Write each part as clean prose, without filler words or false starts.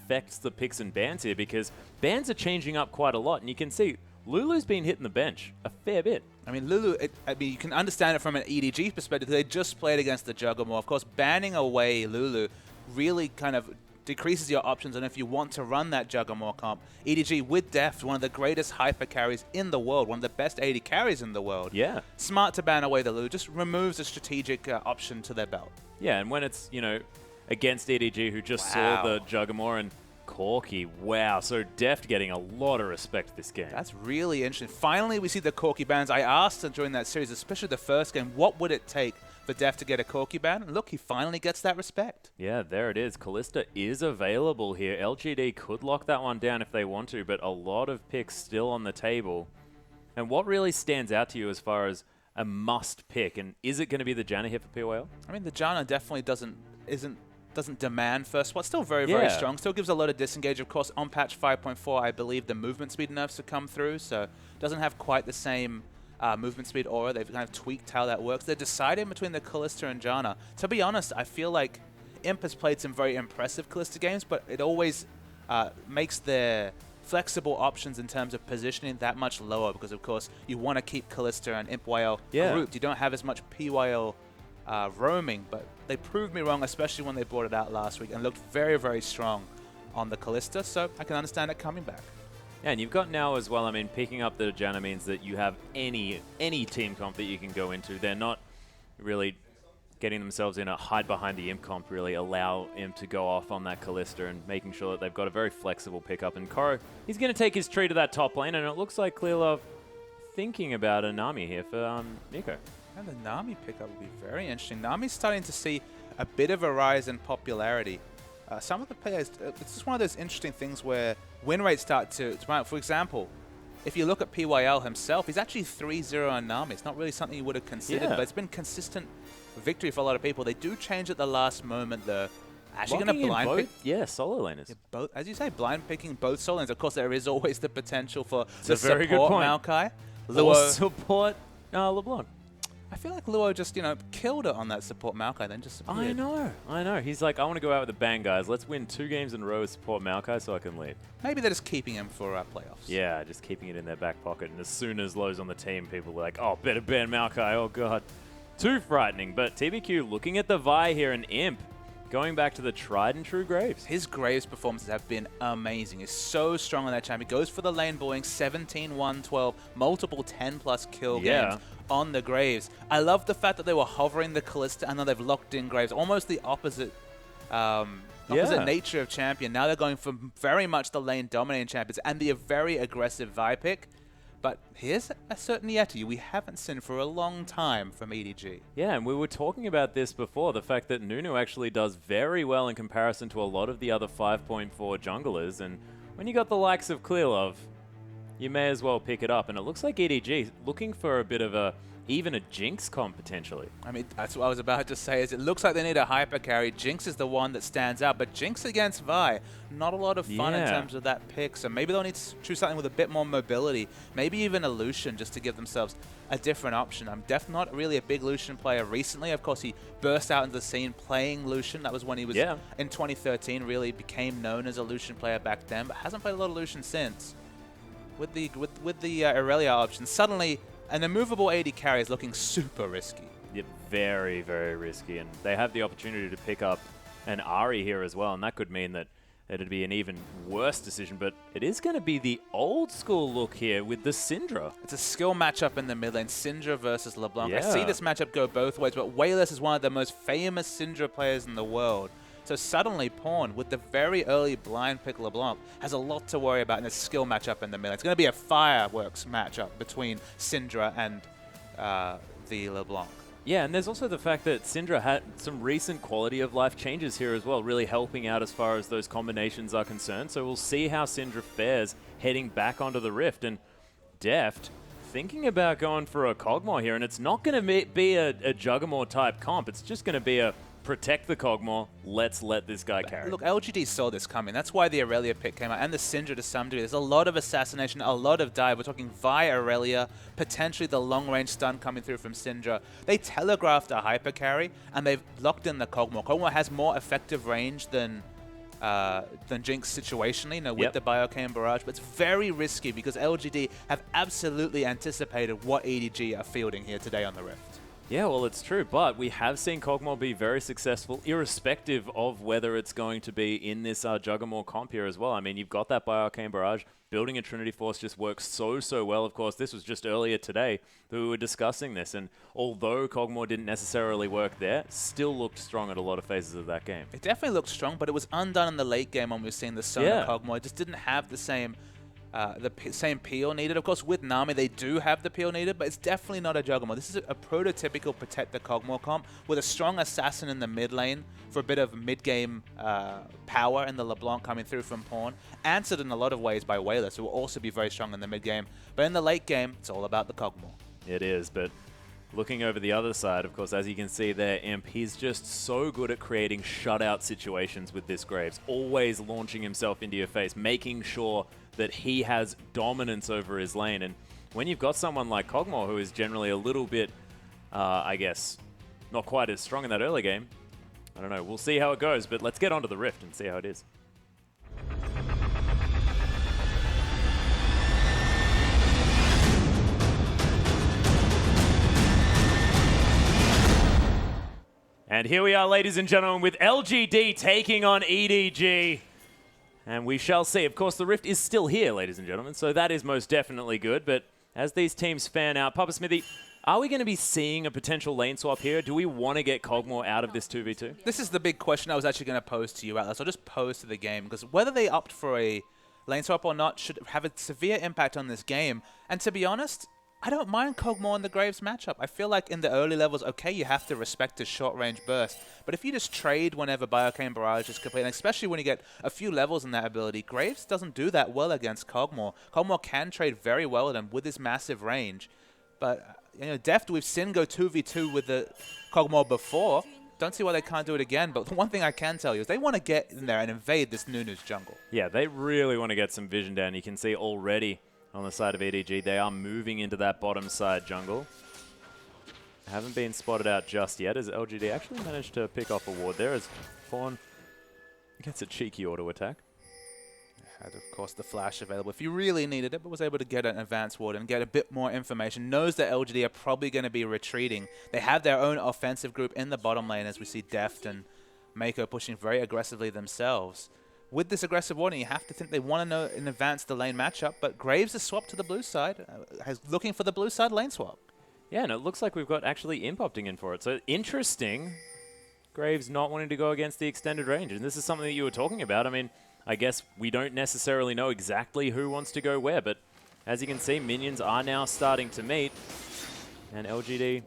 affects the picks and bans here, because bans are changing up quite a lot, and you can see Lulu's been hitting the bench a fair bit. I mean, Lulu, you can understand it from an EDG perspective. They just played against the Juggernaut. Of course, banning away Lulu really kind of decreases your options, and if you want to run that Juggernaut comp, EDG with Deft, one of the greatest hyper carries in the world, one of the best 80 carries in the world. Yeah. Smart to ban away the Lulu, just removes a strategic option to their belt. Yeah, and when it's, you know, against EDG, who just saw the Juggernaut, and Corki, wow, so Deft getting a lot of respect this game. That's really interesting. Finally, we see the Corki bans. I asked him during that series, especially the first game, what would it take for Deft to get a Corki ban? And look, he finally gets that respect. Yeah, there it is. Callista is available here. LGD could lock that one down if they want to, but a lot of picks still on the table. And what really stands out to you as far as a must pick, and is it going to be the Janna here for PYL? I mean, the Janna definitely doesn't demand first spot. Still very strong. Still gives a lot of disengage. Of course, on patch 5.4, I believe the movement speed nerfs have come through, so doesn't have quite the same movement speed aura. They've kind of tweaked how that works. They're deciding between the Callista and Janna. To be honest, I feel like Imp has played some very impressive Callista games, but it always makes their flexible options in terms of positioning that much lower, because of course you want to keep Callista and ImpYL grouped. You don't have as much PYL roaming, but they proved me wrong, especially when they brought it out last week and looked very strong on the Callista, so I can understand it coming back. Yeah, and you've got now as well, I mean, picking up the Janna means that you have any team comp that you can go into. They're not really getting themselves in a hide behind the Imp comp, really allow Imp to go off on that Callista and making sure that they've got a very flexible pickup. And Koro, he's going to take his tree to that top lane, and it looks like Clearlove thinking about a Nami here for Nico. And the Nami pickup will be very interesting. Nami's starting to see a bit of a rise in popularity. Some of the players, it's just one of those interesting things where win rates start to mount. For example, if you look at PYL himself, he's actually 3-0 on Nami. It's not really something you would have considered, but it's been consistent victory for a lot of people. They do change at the last moment, though. Actually going to blind pick. Yeah, solo laners. Yeah, both, as you say, blind picking both solo lanes. Of course, there is always the potential for the support Maokai. Luo support LeBlanc. I feel like Luo just, you know, killed it on that support Maokai, then just appeared. I know. He's like, I want to go out with a bang, guys. Let's win 2 games in a row with support Maokai so I can leave. Maybe they're just keeping him for playoffs. Yeah, just keeping it in their back pocket. And as soon as Lowe's on the team, people are like, oh, better ban Maokai. Oh, God. Too frightening. But TBQ looking at the Vi here and Imp going back to the tried and true Graves. His Graves performances have been amazing. He's so strong on that champion. Goes for the lane bullying, 17-1-12, multiple 10-plus kill games on the Graves. I love the fact that they were hovering the Callista and then they've locked in Graves. Almost the opposite nature of champion. Now they're going for very much the lane dominating champions and the very aggressive Vi pick. But here's a certain Yeti we haven't seen for a long time from EDG. Yeah, and we were talking about this before, the fact that Nunu actually does very well in comparison to a lot of the other 5.4 junglers, and when you got the likes of Clearlove, you may as well pick it up. And it looks like EDG looking for a bit of even a Jinx comp potentially. I mean, that's what I was about to say, is it looks like they need a hyper carry. Jinx is the one that stands out, but Jinx against Vi, not a lot of fun in terms of that pick, so maybe they'll need to choose something with a bit more mobility, maybe even a Lucian just to give themselves a different option. I'm definitely not really a big Lucian player recently. Of course, he burst out into the scene playing Lucian. That was when he was in 2013, really became known as a Lucian player back then, but hasn't played a lot of Lucian since. With the Aurelia option, suddenly an immovable AD carry is looking super risky. Yeah, very, very risky. And they have the opportunity to pick up an Ahri here as well, and that could mean that it'd be an even worse decision. But it is going to be the old school look here with the Syndra. It's a skill matchup in the mid lane, Syndra versus LeBlanc. I see this matchup go both ways, but Wayless is one of the most famous Syndra players in the world. So suddenly Pawn, with the very early blind pick LeBlanc, has a lot to worry about in this skill matchup in the middle. It's going to be a fireworks matchup between Syndra and the LeBlanc. Yeah, and there's also the fact that Syndra had some recent quality of life changes here as well, really helping out as far as those combinations are concerned. So we'll see how Syndra fares heading back onto the Rift. And Deft thinking about going for a Kog'Maw here, and it's not going to be a Juggernaut type comp. It's just going to be a protect the Kog'Maw, let's let this guy carry. Look, LGD saw this coming. That's why the Aurelia pick came out, and the Syndra to some degree. There's a lot of assassination, a lot of dive. We're talking Vi Aurelia, potentially the long-range stun coming through from Syndra. They telegraphed a hyper carry, and they've locked in the Kog'Maw. Kog'Maw has more effective range than than Jinx situationally, with the Biocane Barrage, but it's very risky because LGD have absolutely anticipated what EDG are fielding here today on the Rift. Yeah, well, it's true, but we have seen Kog'Maw be very successful, irrespective of whether it's going to be in this Juggernaut comp here as well. I mean, you've got that Biocane Barrage. Building a Trinity Force just works so well. Of course, this was just earlier today that we were discussing this, and although Kog'Maw didn't necessarily work there, still looked strong at a lot of phases of that game. It definitely looked strong, but it was undone in the late game when we were seeing the Sona Kog'Maw. It just didn't have the same same peel needed. Of course, with Nami, they do have the peel needed, but it's definitely not a Juggernaut. This is a prototypical Protect the Kog'Maw comp with a strong assassin in the mid lane for a bit of mid-game power and the LeBlanc coming through from Pawn. Answered in a lot of ways by Wayless, who will also be very strong in the mid-game. But in the late game, it's all about the Kog'Maw. It is, but looking over the other side, of course, as you can see there, Imp, he's just so good at creating shutout situations with this Graves, always launching himself into your face, making sure that he has dominance over his lane. And when you've got someone like Kog'Maw, who is generally a little bit, I guess, not quite as strong in that early game, I don't know, we'll see how it goes, but let's get onto the Rift and see how it is. And here we are, ladies and gentlemen, with LGD taking on EDG. And we shall see. Of course, the Rift is still here, ladies and gentlemen, so that is most definitely good. But as these teams fan out, Papa Smithy, are we going to be seeing a potential lane swap here? Do we want to get Kog'Maw out of this 2v2? This is the big question I was actually going to pose to you, Atlas. I'll just pose to the game, because whether they opt for a lane swap or not should have a severe impact on this game. And to be honest, I don't mind Kog'Maw in the Graves matchup. I feel like in the early levels, okay, you have to respect his short-range burst. But if you just trade whenever Biocane Barrage is complete, and especially when you get a few levels in that ability, Graves doesn't do that well against Kog'Maw. Kog'Maw can trade very well with him with his massive range. But, Deft, we've seen go 2v2 with the Kog'Maw before. Don't see why they can't do it again. But the one thing I can tell you is they want to get in there and invade this Nunu's jungle. Yeah, they really want to get some vision down. You can see already on the side of EDG, they are moving into that bottom side jungle. Haven't been spotted out just yet, as LGD actually managed to pick off a ward there as Fawn gets a cheeky auto attack. Had, of course, the flash available if you really needed it, but was able to get an advanced ward and get a bit more information. Knows that LGD are probably going to be retreating. They have their own offensive group in the bottom lane, as we see Deft and Mako pushing very aggressively themselves. With this aggressive warning, you have to think they want to know in advance the lane matchup, but Graves is swapped to the blue side, looking for the blue side lane swap. Yeah, and it looks like we've got actually Imp opting in for it. So interesting, Graves not wanting to go against the extended range, and this is something that you were talking about. I mean, I guess we don't necessarily know exactly who wants to go where, but as you can see, minions are now starting to meet, and LGD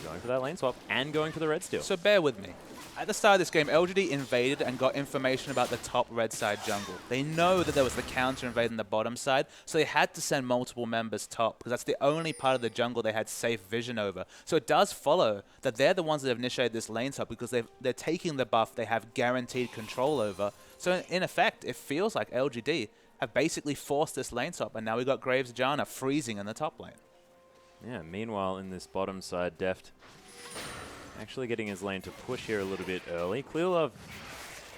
going for that lane swap and going for the red steal. So bear with me. At the start of this game, LGD invaded and got information about the top red side jungle. They know that there was the counter invading the bottom side, so they had to send multiple members top, because that's the only part of the jungle they had safe vision over. So it does follow that they're the ones that have initiated this lane swap, because they're taking the buff they have guaranteed control over. So in effect, it feels like LGD have basically forced this lane swap, and now we've got Graves Janna freezing in the top lane. Yeah, meanwhile, in this bottom side, Deft actually getting his lane to push here a little bit early. Clearlove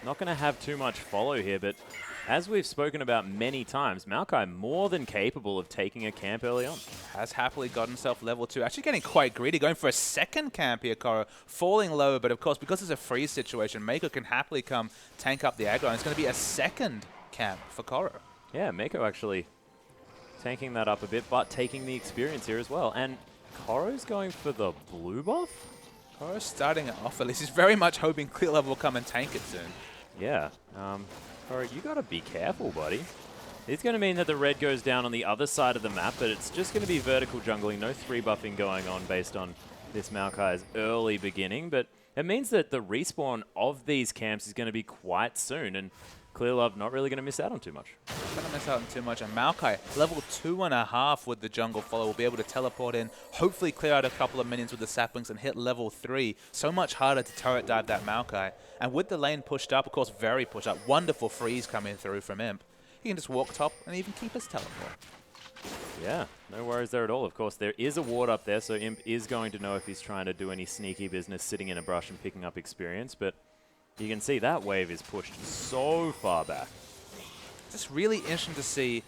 not going to have too much follow here, but as we've spoken about many times, Maokai more than capable of taking a camp early on. Has happily got himself level 2. Actually getting quite greedy, going for a second camp here, Koro. Falling low, but of course, because it's a freeze situation, Mako can happily come tank up the aggro, and it's going to be a second camp for Koro. Yeah, Mako actually tanking that up a bit, but taking the experience here as well. And Koro's going for the blue buff? Koro's starting it off, at least. He's very much hoping Clearlove will come and tank it soon. Yeah. Koro, you got to be careful, buddy. It's going to mean that the red goes down on the other side of the map, but it's just going to be vertical jungling. No 3-buffing going on based on this Maokai's early beginning, but it means that the respawn of these camps is going to be quite soon, and Clearlove not really going to miss out on too much. Not going to miss out on too much. And Maokai, level 2.5 with the jungle follow, will be able to teleport in, hopefully clear out a couple of minions with the saplings and hit level 3. So much harder to turret dive that Maokai. And with the lane pushed up, of course, very pushed up, wonderful freeze coming through from Imp. He can just walk top and even keep his teleport. Yeah, no worries there at all. Of course, there is a ward up there, so Imp is going to know if he's trying to do any sneaky business sitting in a brush and picking up experience, but you can see that wave is pushed so far back. Just really interesting to see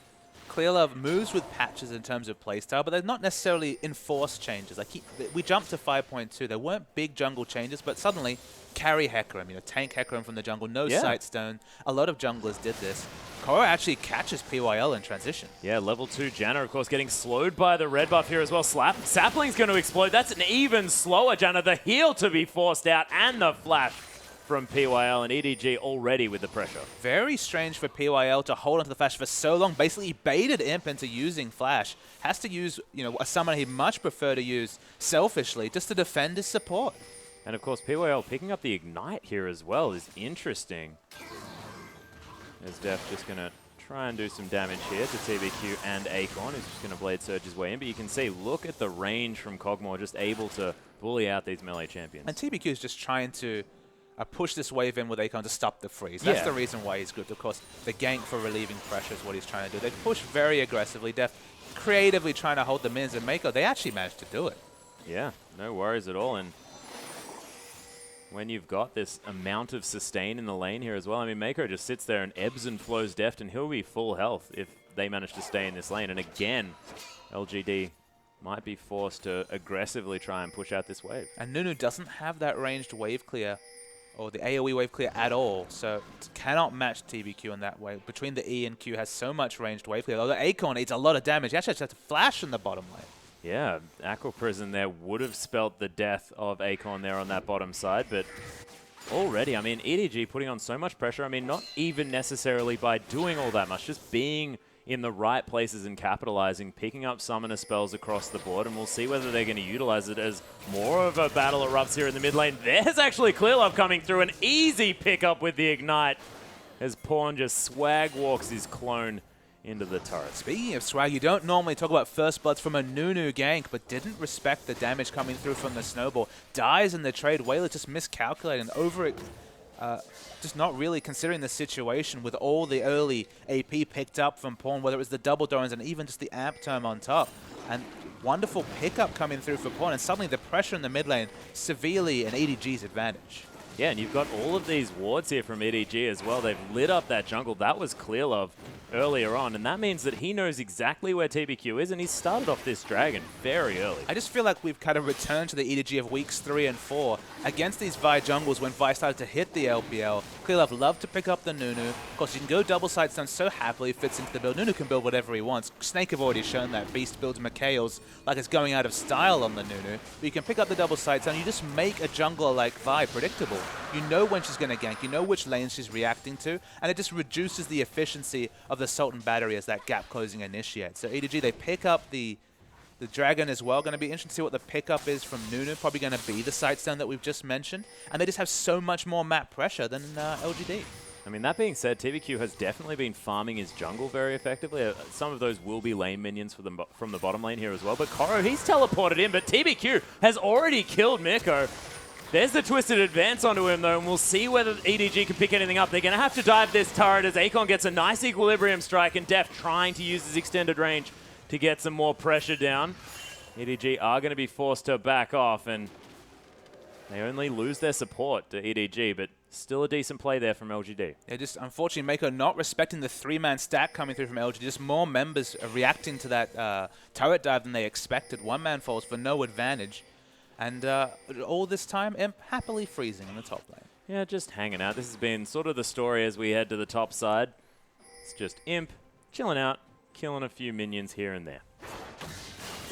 Clearlove moves with patches in terms of playstyle, but they're not necessarily enforced changes. Like we jumped to 5.2. There weren't big jungle changes, but suddenly carry Hecarim, tank Hecarim from the jungle, no Sightstone. A lot of junglers did this. Korra actually catches PYL in transition. Yeah, level 2 Janna, of course, getting slowed by the red buff here as well. Sapling's going to explode. That's an even slower Janna. The heal to be forced out and the flash from PYL, and EDG already with the pressure. Very strange for PYL to hold onto the flash for so long. Basically, he baited Imp into using flash. Has to use, a summon he'd much prefer to use selfishly just to defend his support. And of course, PYL picking up the Ignite here as well is interesting. As Def just going to try and do some damage here to TBQ and Akon, who's just going to Blade Surge his way in. But you can see, look at the range from Kog'Maw, just able to bully out these melee champions. And TBQ is just trying to push this wave in with Akon to stop the freeze. That's the reason why he's good. Of course, the gank for relieving pressure is what he's trying to do. They push very aggressively. Def creatively trying to hold the minions, and Mako, they actually managed to do it. Yeah, no worries at all. And when you've got this amount of sustain in the lane here as well, I mean, Mako just sits there and ebbs and flows Deft, and he'll be full health if they manage to stay in this lane. And again, LGD might be forced to aggressively try and push out this wave. And Nunu doesn't have that ranged wave clear, or the AoE wave clear at all, so cannot match TBQ in that way. Between the E and Q has so much ranged wave clear. Although Akon needs a lot of damage, he actually has to flash in the bottom lane. Yeah, Aqua Prison there would have spelt the death of Akon there on that bottom side, but already, I mean, EDG putting on so much pressure. I mean, not even necessarily by doing all that much, just being in the right places and capitalizing, picking up summoner spells across the board, and we'll see whether they're going to utilize it as more of a battle erupts here in the mid lane. There's actually Clearlove coming through, an easy pickup with the Ignite as Pawn just swag walks his clone into the turret. Speaking of swag, you don't normally talk about first bloods from a Nunu gank, but didn't respect the damage coming through from the snowball. Dies in the trade. Wayla just miscalculating over it. Just not really considering the situation with all the early AP picked up from Pawn, whether it was the double drones and even just the amp term on top. And wonderful pickup coming through for Pawn, and suddenly the pressure in the mid lane severely in EDG's advantage. Yeah, and you've got all of these wards here from EDG as well. They've lit up that jungle. That was Clearlove earlier on, and that means that he knows exactly where TBQ is, and he started off this dragon very early. I just feel like we've kind of returned to the EDG of weeks 3 and 4 against these Vi jungles when Vi started to hit the LPL. Clearlove loved to pick up the Nunu. Of course, you can go double Sightstone so happily, fits into the build. Nunu can build whatever he wants. Snake have already shown that. Beast builds Mikhail's like it's going out of style on the Nunu. But you can pick up the double Sightstone. You just make a jungler like Vi predictable. You know when she's going to gank. You know which lanes she's reacting to. And it just reduces the efficiency of the Sultan battery as that gap closing initiates. So EDG, they pick up the dragon as well. Going to be interesting to see what the pickup is from Nunu. Probably going to be the Sightstone that we've just mentioned. And they just have so much more map pressure than LGD. I mean, that being said, TBQ has definitely been farming his jungle very effectively. Some of those will be lane minions from the bottom lane here as well. But Koro, he's teleported in, but TBQ has already killed Miko. There's the twisted advance onto him, though, and we'll see whether EDG can pick anything up. They're going to have to dive this turret as Akon gets a nice equilibrium strike, and Def trying to use his extended range to get some more pressure down. EDG are going to be forced to back off, and they only lose their support to EDG, but still a decent play there from LGD. Yeah, just unfortunately, Mako not respecting the 3-man stack coming through from LGD. Just more members are reacting to that turret dive than they expected. 1-man falls for no advantage. And all this time, Imp happily freezing in the top lane. Yeah, just hanging out. This has been sort of the story as we head to the top side. It's just Imp chilling out, killing a few minions here and there.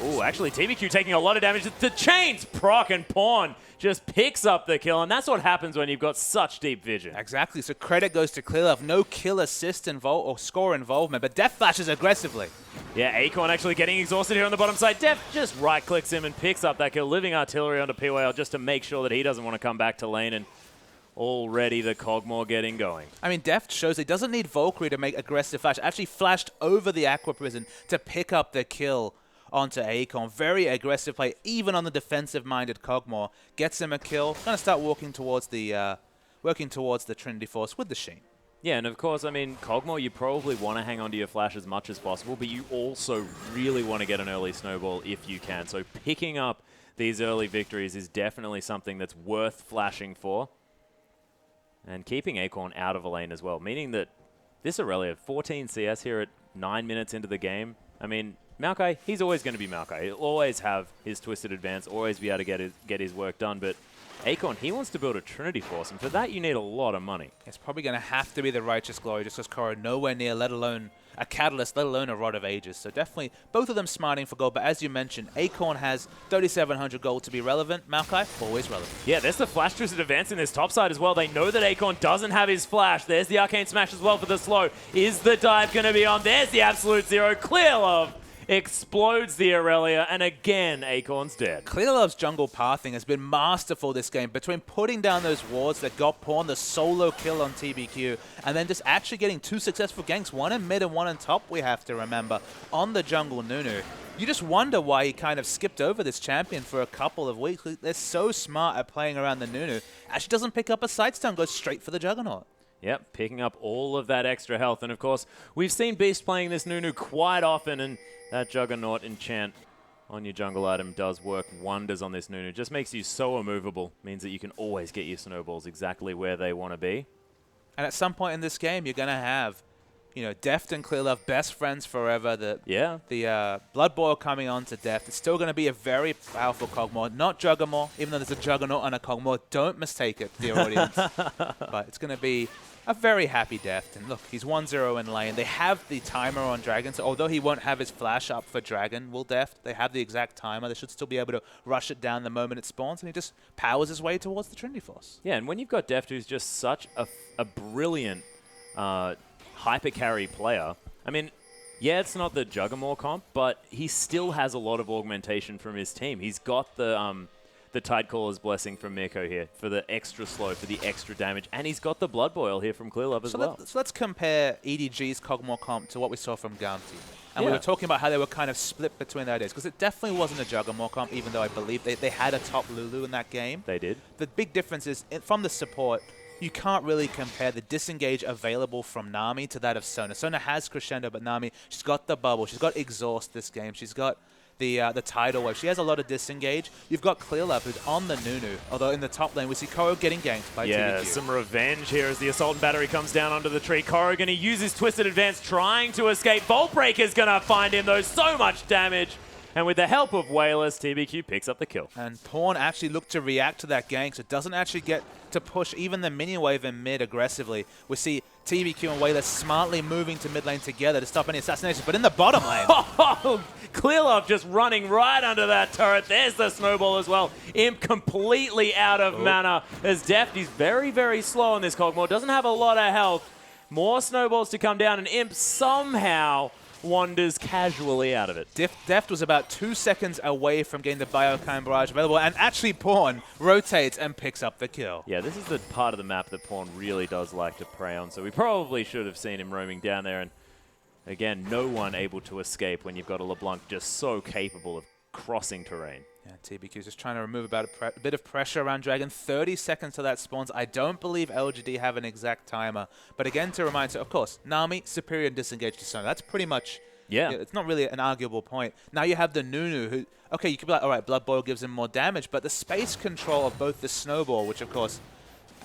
Ooh, actually, TBQ taking a lot of damage. The chains, Proc, and Pawn just picks up the kill, and that's what happens when you've got such deep vision. Exactly, so credit goes to Clearlove. No kill assist or score involvement, but Def flashes aggressively. Yeah, Akon actually getting exhausted here on the bottom side. Def just right-clicks him and picks up that kill, living artillery onto PYL just to make sure that he doesn't want to come back to lane, and already the Kog'Maw getting going. I mean, Deft shows he doesn't need Valkyrie to make aggressive flash. Actually flashed over the Aqua Prison to pick up the kill onto Akon. Very aggressive play, even on the defensive-minded Kog'Maw. Gets him a kill. Going to start working towards the Trinity Force with the Sheen. Yeah, and of course, I mean, Kog'Maw, you probably want to hang on to your flash as much as possible, but you also really want to get an early snowball if you can. So picking up these early victories is definitely something that's worth flashing for. And keeping Acorn out of a lane as well, meaning that this Aurelia, 14 CS here at 9 minutes into the game. I mean, Maokai, he's always going to be Maokai. He'll always have his twisted advance, always be able to get his work done. But Acorn, he wants to build a Trinity Force, and for that you need a lot of money. It's probably going to have to be the Righteous Glory, just because Koro nowhere near, let alone a Catalyst, let alone a Rod of Ages. So definitely both of them smarting for gold. But as you mentioned, Acorn has 3,700 gold to be relevant. Maokai, always relevant. Yeah, there's the Flash Twisted Advance in this top side as well. They know that Acorn doesn't have his Flash. There's the Arcane Smash as well for the slow. Is the dive going to be on? There's the Absolute Zero. Clear Love explodes the Aurelia, and again, Acorn's dead. Clear Love's jungle pathing has been masterful this game, between putting down those wards that got Pawn the solo kill on TBQ, and then just actually getting 2 successful ganks, one in mid and one in top, we have to remember, on the jungle Nunu. You just wonder why he kind of skipped over this champion for a couple of weeks. They're so smart at playing around the Nunu. Actually doesn't pick up a sidestone, goes straight for the Juggernaut. Yep, picking up all of that extra health. And of course, we've seen Beast playing this Nunu quite often, and that Juggernaut enchant on your jungle item does work wonders on this Nunu. Just makes you so immovable. Means that you can always get your snowballs exactly where they want to be. And at some point in this game, you're going to have, you know, Deft and Clear Love best friends forever. The Blood Boil coming on to Deft. It's still going to be a very powerful Kog'Maw. Not Juggernaut, even though there's a Juggernaut and a Kog'Maw. Don't mistake it, dear audience. But it's going to be a very happy Deft. And look, he's 1-0 in lane. They have the timer on Dragon, so although he won't have his flash up for Dragon, will Deft. They have the exact timer. They should still be able to rush it down the moment it spawns, and he just powers his way towards the Trinity Force. Yeah, and when you've got Deft, who's just such a brilliant hyper carry player, I mean, yeah, it's not the Juggernaut comp, but he still has a lot of augmentation from his team. He's got the Tidecaller's Blessing from Mirko here for the extra slow, for the extra damage, and he's got the Blood Boil here from Clear Love as well. So let's compare EDG's Kog'Maw comp to what we saw from Gamti. And we were talking about how they were kind of split between their days, because it definitely wasn't a Juggernaut comp, even though I believe they had a top Lulu in that game. They did. The big difference is, from the support, you can't really compare the disengage available from Nami to that of Sona. Sona has Crescendo, but Nami, she's got the bubble, she's got Exhaust this game, she's got the Tidal Wave. She has a lot of disengage. You've got Clear Love, who's on the Nunu, although in the top lane we see Koro getting ganked by TBQ. Yeah, some revenge here as the Assault and Battery comes down onto the tree. Koro going to use his Twisted Advance, trying to escape. Volt Breaker's going to find him, though. So much damage. And with the help of Wayless, TBQ picks up the kill. And Pawn actually looked to react to that gank, so it doesn't actually get to push even the mini wave in mid aggressively. We see TBQ and Wayless smartly moving to mid lane together to stop any assassinations, but in the bottom lane. Clear Love just running right under that turret. There's the snowball as well. Imp completely out of mana as Deft. He's very, very slow on this Kog'Maw. Doesn't have a lot of health. More snowballs to come down, and Imp somehow wanders casually out of it. Deft was about 2 seconds away from getting the Biokine Barrage available, and actually Pawn rotates and picks up the kill. Yeah, this is the part of the map that Pawn really does like to prey on, so we probably should have seen him roaming down there, and again, no one able to escape when you've got a LeBlanc just so capable of crossing terrain. Yeah, TBQ's just trying to remove about a bit of pressure around Dragon. 30 seconds till that spawns. I don't believe LGD have an exact timer. But again, to remind, so of course, Nami, superior and disengaged to Sona. That's pretty much, it's not really an arguable point. Now you have the Nunu, who, okay, you could be like, all right, Blood Boil gives him more damage, but the space control of both the Snowball, which of course,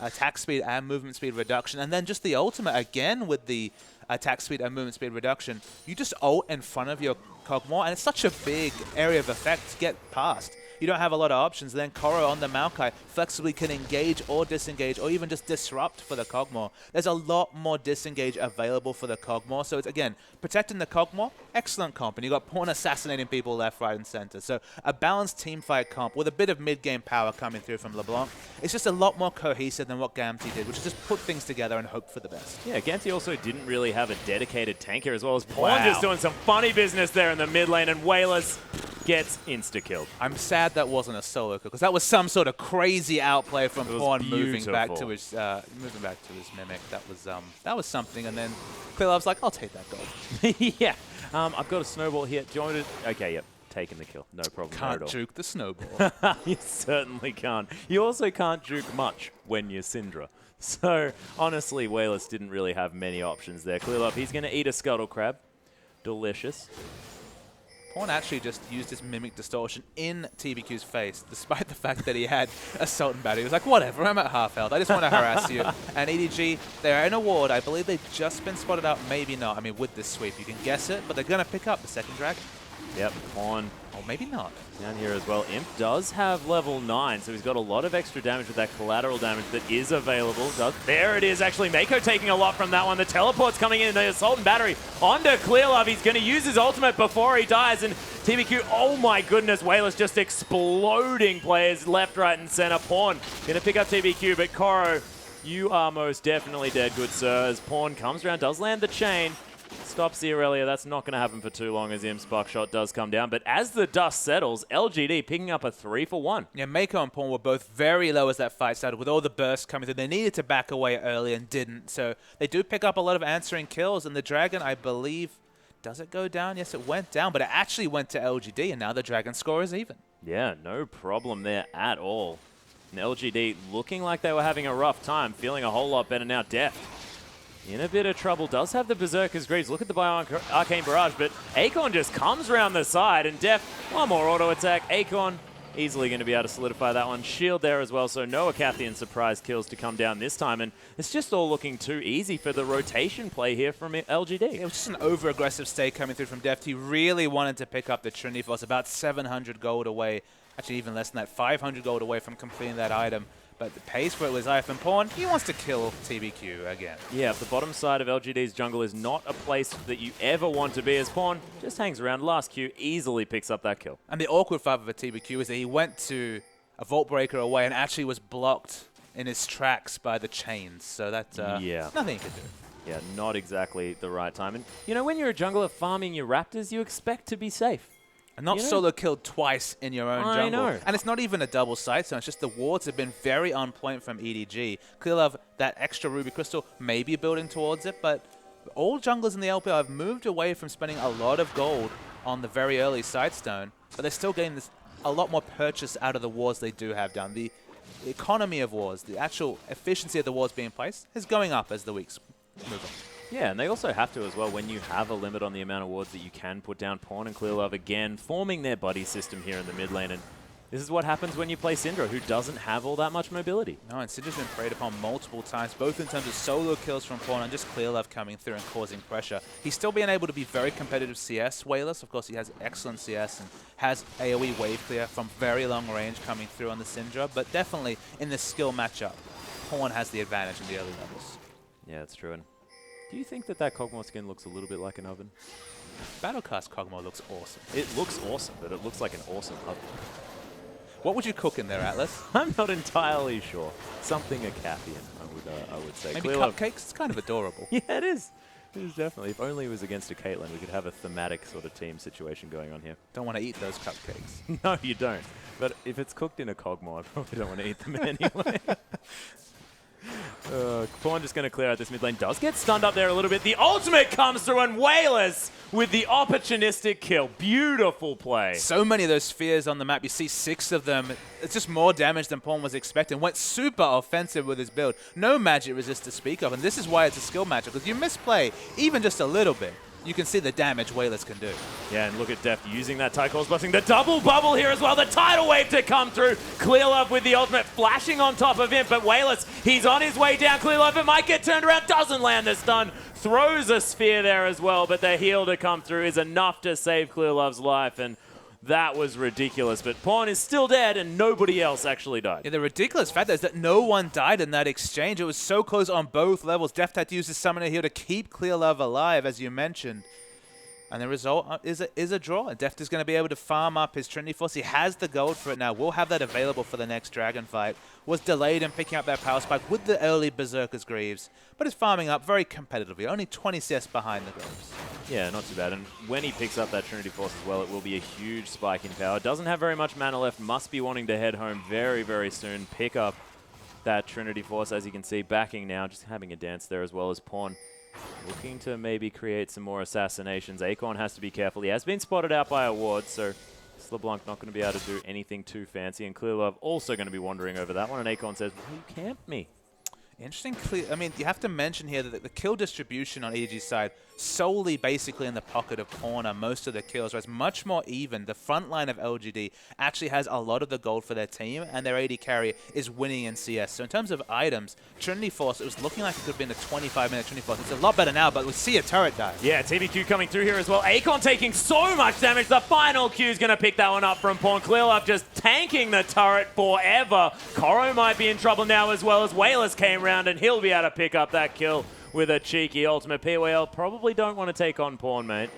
attack speed and movement speed reduction, and then just the ultimate again with the attack speed and movement speed reduction, you just ult in front of your Kog'Maw, and it's such a big area of effect to get past. You don't have a lot of options. Then Koro on the Maokai flexibly can engage or disengage or even just disrupt for the Kog'Maw. There's a lot more disengage available for the Kog'Maw. So it's, again, protecting the Kog'Maw, excellent comp. And you got Pawn assassinating people left, right, and center. So a balanced teamfight comp with a bit of mid-game power coming through from LeBlanc. It's just a lot more cohesive than what Gamti did, which is just put things together and hope for the best. Yeah, Gamti also didn't really have a dedicated tanker as well as Pawn just doing some funny business there in the mid lane, and Wayless gets insta-killed. I'm sad that wasn't a solo kill, because that was some sort of crazy outplay from Pawn moving back to his mimic. That was something, and then Clear Love's like, I'll take that gold. Yeah. I've got a snowball here. Do you want me to? Okay, yep. Taking the kill. No problem Can't at all. juke the snowball. You certainly can't. You also can't juke much when you're Syndra. So, honestly, Wayless didn't really have many options there. Clear Love, he's going to eat a Scuttle Crab. Delicious. Pawn actually just used his Mimic Distortion in TBQ's face, despite the fact that he had Assault and Battery. He was like, whatever, I'm at half health. I just want to harass you. And EDG, they're in a ward. I believe they've just been spotted out. Maybe not. I mean, with this sweep, you can guess it, but they're going to pick up the second dragon. Yep, Pawn. Or maybe not. Down here as well. Imp does have level 9, so he's got a lot of extra damage with that collateral damage that is available. There it is, actually. Mako taking a lot from that one. The teleport's coming in. The Assault and Battery onto Clearlove. He's going to use his ultimate before he dies. And TBQ, oh my goodness, Wayless just exploding players left, right, and center. Pawn going to pick up TBQ, but Koro, you are most definitely dead, good sir. As Pawn comes around, does land the chain. Stops the Aurelia. That's not going to happen for too long as Imp's buckshot does come down. But as the dust settles, LGD picking up a 3-for-1. Yeah, Mako and Pawn were both very low as that fight started. With all the bursts coming through, they needed to back away early and didn't. So they do pick up a lot of answering kills. And the Dragon, I believe, does it go down? Yes, it went down. But it actually went to LGD. And now the Dragon score is even. Yeah, no problem there at all. And LGD looking like they were having a rough time, feeling a whole lot better now. Deft in a bit of trouble, does have the Berserker's Greaves. Look at the Arcane Barrage, but Acorn just comes around the side, and Deft, one more auto attack. Acorn easily going to be able to solidify that one. Shield there as well, so no Acathian surprise kills to come down this time, and it's just all looking too easy for the rotation play here from LGD. It was just an over-aggressive stay coming through from Deft. He really wanted to pick up the Trinity Force, about 700 gold away, actually even less than that, 500 gold away from completing that item. But the pace for it was Life and Pawn. He wants to kill TBQ again. Yeah, the bottom side of LGD's jungle is not a place that you ever want to be as Pawn. Just hangs around. Last Q easily picks up that kill. And the awkward part for TBQ is that he went to a Vault Breaker away and actually was blocked in his tracks by the chains. So that's nothing he could do. Yeah, not exactly the right time. And, you know, when you're a jungler farming your Raptors, you expect to be safe. And not solo killed twice in your own jungle. I know. And it's not even a double side zone. It's just the wards have been very on point from EDG. Clearlove, that extra Ruby Crystal, maybe building towards it, but all junglers in the LPL have moved away from spending a lot of gold on the very early side stone, but they're still getting a lot more purchase out of the wards they do have down. The economy of wards, the actual efficiency of the wards being placed, is going up as the weeks move on. Yeah, and they also have to as well when you have a limit on the amount of wards that you can put down. Pawn and Clearlove again forming their buddy system here in the mid lane, and this is what happens when you play Syndra, who doesn't have all that much mobility. No, and Syndra's been preyed upon multiple times, both in terms of solo kills from Pawn and just Clearlove coming through and causing pressure. He's still being able to be very competitive CS Wayless. Of course, he has excellent CS and has AoE wave clear from very long range coming through on the Syndra, but definitely in this skill matchup, Pawn has the advantage in the early levels. Yeah, that's true. And do you think that Kog'Maw skin looks a little bit like an oven? Battlecast Kog'Maw looks awesome. It looks awesome, but it looks like an awesome oven. What would you cook in there, Atlas? I'm not entirely sure. Something Acathian, I would say. Maybe cupcakes? It's kind of adorable. Yeah, it is. It is definitely. If only it was against a Caitlyn, we could have a thematic sort of team situation going on here. Don't want to eat those cupcakes. No, you don't. But if it's cooked in a Kog'Maw, I probably don't want to eat them anyway. Pawn just going to clear out this mid lane. Does get stunned up there a little bit. The ultimate comes through, and Wayless with the opportunistic kill. Beautiful play. So many of those spheres on the map. You see 6 of them. It's just more damage than Pawn was expecting. Went super offensive with his build. No magic resist to speak of, and this is why it's a skill matchup, because you misplay even just a little bit, you can see the damage Wayless can do. Yeah, and look at Deft using that Tycall's Blessing. The double bubble here as well. The tidal wave to come through. Clearlove with the ultimate flashing on top of him, but Wayless, he's on his way down. Clearlove, it might get turned around. Doesn't land the stun. Throws a sphere there as well, but the heal to come through is enough to save Clearlove's life, and that was ridiculous. But Pawn is still dead, and nobody else actually died. Yeah, the ridiculous fact is that no one died in that exchange. It was so close on both levels. Deft had to use his Summoner here to keep Clearlove alive, as you mentioned. And the result is a draw. Deft is going to be able to farm up his Trinity Force. He has the gold for it now. We'll have that available for the next Dragon fight. Was delayed in picking up that power spike with the early Berserker's Greaves, but is farming up very competitively. Only 20 CS behind the Greaves. Yeah, not too bad. And when he picks up that Trinity Force as well, it will be a huge spike in power. Doesn't have very much mana left. Must be wanting to head home very, very soon. Pick up that Trinity Force, as you can see, backing now. Just having a dance there as well as Pawn. Looking to maybe create some more assassinations. Acorn has to be careful. He has been spotted out by a ward, so LeBlanc not going to be able to do anything too fancy. And Clearlove also going to be wandering over that one. And Acorn says, well, you camped me. Interesting. I mean, you have to mention here that the kill distribution on EDG's side, solely basically in the pocket of corner most of the kills, whereas much more even. The front line of LGD actually has a lot of the gold for their team, and their AD carry is winning in CS. So in terms of items, Trinity Force, it was looking like it could have been a 25-minute Trinity Force. It's a lot better now, but we see a turret die. Yeah, TBQ coming through here as well. Akon taking so much damage. The final Q is going to pick that one up from Pawn. Clearlove just tanking the turret forever. Koro might be in trouble now as well, as Wayless came round, and he'll be able to pick up that kill with a cheeky ultimate. PYL probably don't want to take on Pawn, mate,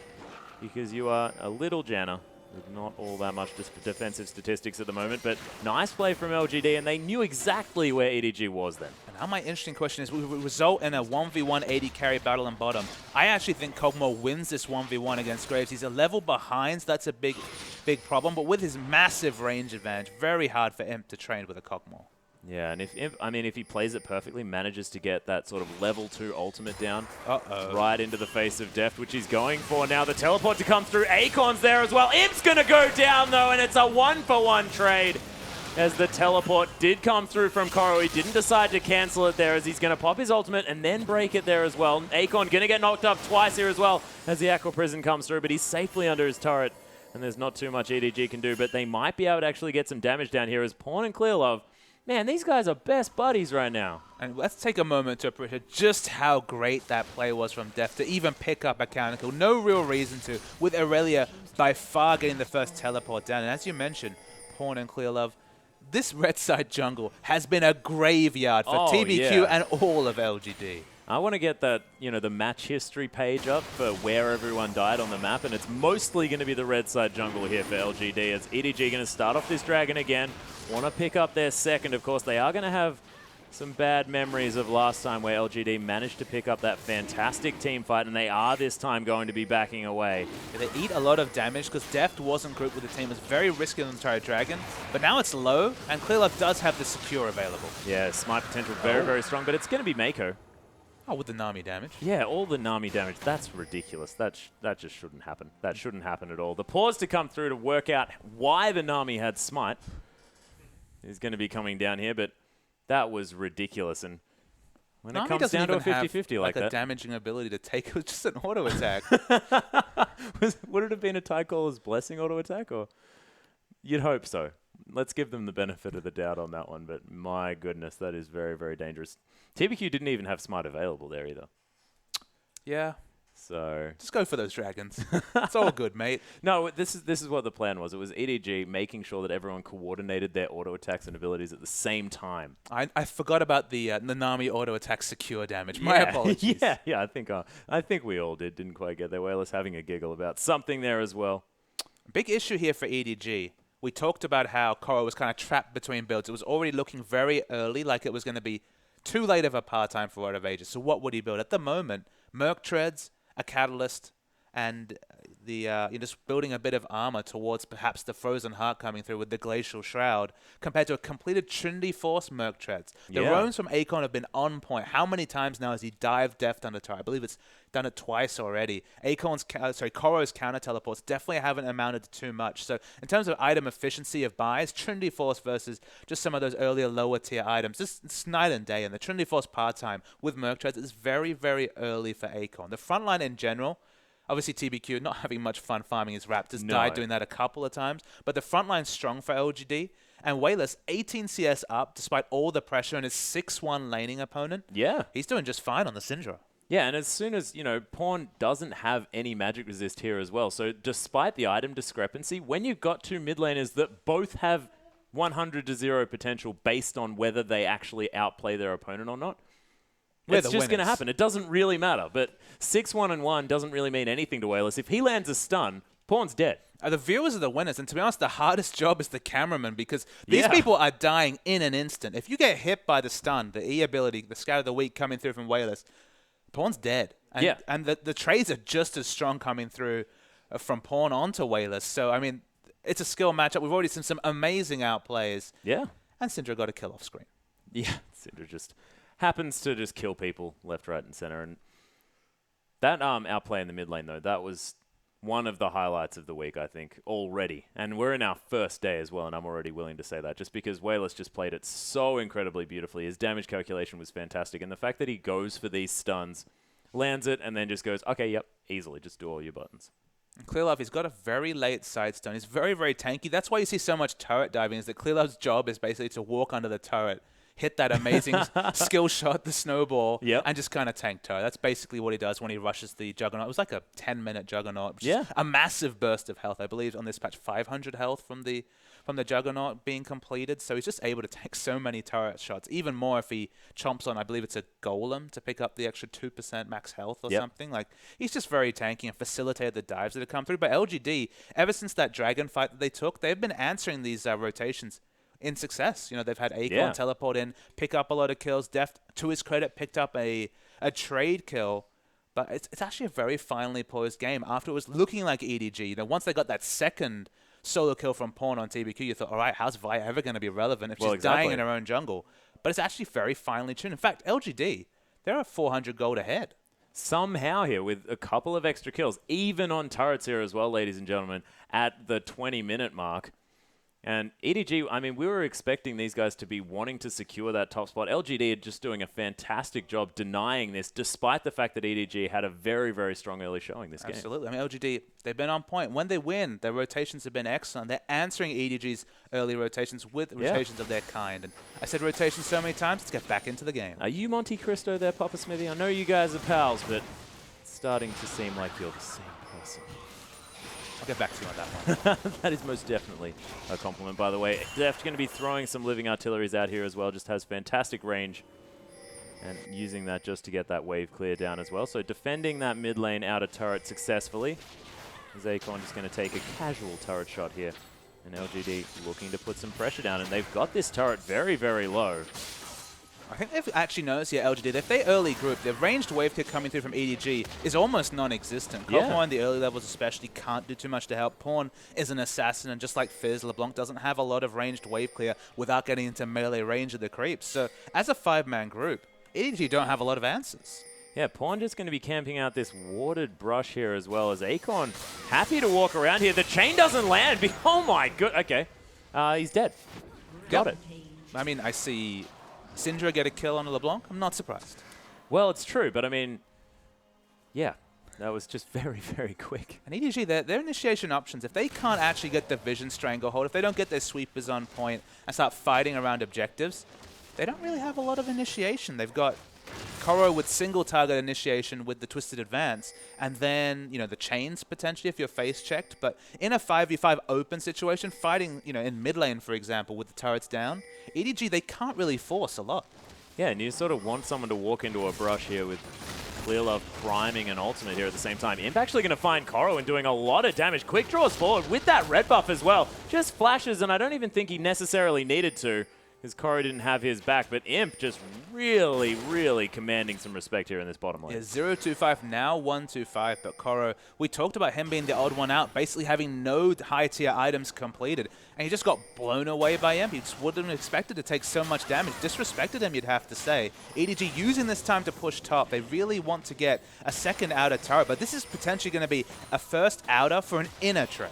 because you are a little Janna with not all that much defensive statistics at the moment, but nice play from LGD, and they knew exactly where EDG was then. And now my interesting question is, will it result in a 1v1 AD carry battle in bottom? I actually think Kog'Maw wins this 1v1 against Graves. He's a level behind, so that's a big problem, but with his massive range advantage, very hard for Imp to train with a Kog'Maw. Yeah, and if he plays it perfectly, manages to get that sort of level 2 ultimate down right into the face of Deft, which he's going for now. The teleport to come through. Akon's there as well. Imp's going to go down, though, and it's a 1-for-1 trade as the teleport did come through from Koro. He didn't decide to cancel it there, as he's going to pop his ultimate and then break it there as well. Akon going to get knocked up twice here as well as the Aqua Prison comes through, but he's safely under his turret, and there's not too much EDG can do, but they might be able to actually get some damage down here as Pawn and Clearlove. Man, these guys are best buddies right now. And let's take a moment to appreciate just how great that play was from Deft to even pick up a counter kill. No real reason to, with Aurelia by far getting the first teleport down. And as you mentioned, Pawn and Clearlove, this red side jungle has been a graveyard for TBQ and all of LGD. I want to get that, the match history page up for where everyone died on the map, and it's mostly going to be the red side jungle here for LGD, as EDG going to start off this dragon again, want to pick up their second. Of course, they are going to have some bad memories of last time where LGD managed to pick up that fantastic team fight, and they are this time going to be backing away. Yeah, they eat a lot of damage because Deft wasn't grouped with the team. It's very risky on the entire dragon, but now it's low, and Clearlove does have the secure available. Yeah, smite potential very, very strong, but it's going to be Mako. Oh, with the Nami damage. Yeah, all the Nami damage. That's ridiculous. That just shouldn't happen. That shouldn't happen at all. The pause to come through to work out why the Nami had smite is going to be coming down here, but that was ridiculous. And when Nami it comes down to a 50-50 like that. a damaging ability to take it was just an auto attack. Would it have been a Tycaller's Blessing auto attack? Or you'd hope so. Let's give them the benefit of the doubt on that one, but my goodness, that is very, very dangerous. TBQ didn't even have smite available there either. Yeah. So just go for those dragons. It's all good, mate. No, this is what the plan was. It was EDG making sure that everyone coordinated their auto attacks and abilities at the same time. I forgot about the Nami auto attack secure damage. My apologies. Yeah. I think we all didn't quite get there. Wayless having a giggle about something there as well. Big issue here for EDG. We talked about how Koro was kind of trapped between builds. It was already looking very early, like it was going to be too late of a part-time for World of Ages. So what would he build? At the moment, Merc Treads, a Catalyst, and you're just building a bit of armor towards perhaps the Frozen Heart coming through with the Glacial Shroud, compared to a completed Trinity Force Merc Treads. The roams from Akon have been on point. How many times now has he dived Deft under turret? I believe it's done it twice already. Koro's counter teleports definitely haven't amounted to too much. So in terms of item efficiency of buys, Trinity Force versus just some of those earlier lower tier items, it's night and day. And the Trinity Force part-time with Merc Treads is very, very early for Akon. The front line in general, obviously TBQ not having much fun farming his Raptors, died doing that a couple of times, but the front line's strong for LGD. And Wayless, 18 CS up despite all the pressure and his 6-1 laning opponent. Yeah. He's doing just fine on the Syndra. Yeah, and as soon as, Pawn doesn't have any magic resist here as well. So despite the item discrepancy, when you've got two mid laners that both have 100-0 potential based on whether they actually outplay their opponent or not, it's just going to happen. It doesn't really matter. But 6-1 and 1 doesn't really mean anything to Wayless. If he lands a stun, Pawn's dead. The viewers are the winners, and to be honest, the hardest job is the cameraman, because these people are dying in an instant. If you get hit by the stun, the E ability, the Scout of the Week coming through from Wayless, Pawn's dead. And, and the trades are just as strong coming through from Pawn onto Wayless. So, I mean, it's a skill matchup. We've already seen some amazing outplays. Yeah. And Syndra got a kill off screen. Yeah, Syndra just happens to just kill people left, right, and center. And that outplay in the mid lane, though, that was one of the highlights of the week, I think, already. And we're in our first day as well, and I'm already willing to say that, just because Wayless just played it so incredibly beautifully. His damage calculation was fantastic, and the fact that he goes for these stuns lands it, and then just goes, okay, yep, easily, just do all your buttons. Clearlove, he's got a very late side stone. He's very, very tanky. That's why you see so much turret diving, is that Clearlove's job is basically to walk under the turret, hit that amazing skill shot, the snowball, and just kind of tank turret. That's basically what he does when he rushes the Juggernaut. It was like a 10-minute Juggernaut. Which is a massive burst of health. I believe on this patch, 500 health from the Juggernaut being completed. So he's just able to take so many turret shots. Even more if he chomps on, I believe it's a Golem to pick up the extra 2% max health or something. Like, he's just very tanky and facilitated the dives that have come through. But LGD, ever since that Dragon fight that they took, they've been answering these rotations in success. You know, they've had Acorn teleport in, pick up a lot of kills. Deft, to his credit, picked up a trade kill. But it's actually a very finely poised game. After it was looking like EDG, you know, once they got that second solo kill from Pawn on TBQ, you thought, all right, how's Vi ever going to be relevant if she's dying in her own jungle? But it's actually very finely tuned. In fact, LGD, they're at 400 gold ahead. Somehow here with a couple of extra kills, even on turrets here as well, ladies and gentlemen, at the 20-minute mark. And EDG, I mean, we were expecting these guys to be wanting to secure that top spot. LGD are just doing a fantastic job denying this, despite the fact that EDG had a very, very strong early showing this game. Absolutely. I mean, LGD, they've been on point. When they win, their rotations have been excellent. They're answering EDG's early rotations with rotations of their kind. And I said rotations so many times, let's get back into the game. Are you Monte Cristo there, Papa Smithy? I know you guys are pals, but it's starting to seem like you're the same person. I'll get back to you on that one. That is most definitely a compliment, by the way. Deft going to be throwing some living artilleries out here as well. Just has fantastic range. And using that just to get that wave clear down as well. So defending that mid lane outer turret successfully. Acorn just going to take a casual turret shot here. And LGD looking to put some pressure down. And they've got this turret very, very low. I think they've actually noticed here, LGD, if they early group, the ranged wave kick coming through from EDG is almost non-existent. Pawn in the early levels especially can't do too much to help. Pawn is an assassin, and just like Fizz, LeBlanc doesn't have a lot of ranged wave clear without getting into melee range of the creeps. So as a 5-man group, EDG don't have a lot of answers. Yeah, Pawn just going to be camping out this watered brush here as well as Acorn. Happy to walk around here. The chain doesn't land. Oh my good. Okay. He's dead. Got it. I mean, I see Syndra get a kill on a LeBlanc. I'm not surprised. Well, it's true, but I mean, yeah, that was just very, very quick. And EDG, their initiation options, if they can't actually get the Vision Stranglehold, if they don't get their sweepers on point and start fighting around objectives, they don't really have a lot of initiation. They've got Koro with single target initiation with the Twisted Advance, and then, you know, the chains potentially if you're face checked. But in a 5v5 open situation, fighting, you know, in mid lane, for example, with the turrets down, EDG, they can't really force a lot. Yeah, and you sort of want someone to walk into a brush here with Clearlove priming an ultimate here at the same time. Imp actually going to find Koro and doing a lot of damage. Quick draws forward with that red buff as well. Just flashes, and I don't even think he necessarily needed to, because Koro didn't have his back, but Imp just really, really commanding some respect here in this bottom lane. Yeah, 0-2-5, now 1-2-5, but Koro, we talked about him being the odd one out, basically having no high-tier items completed, and he just got blown away by Imp. He just wouldn't have expected to take so much damage. Disrespected him, you'd have to say. EDG using this time to push top. They really want to get a second outer turret, but this is potentially going to be a first outer for an inner trade.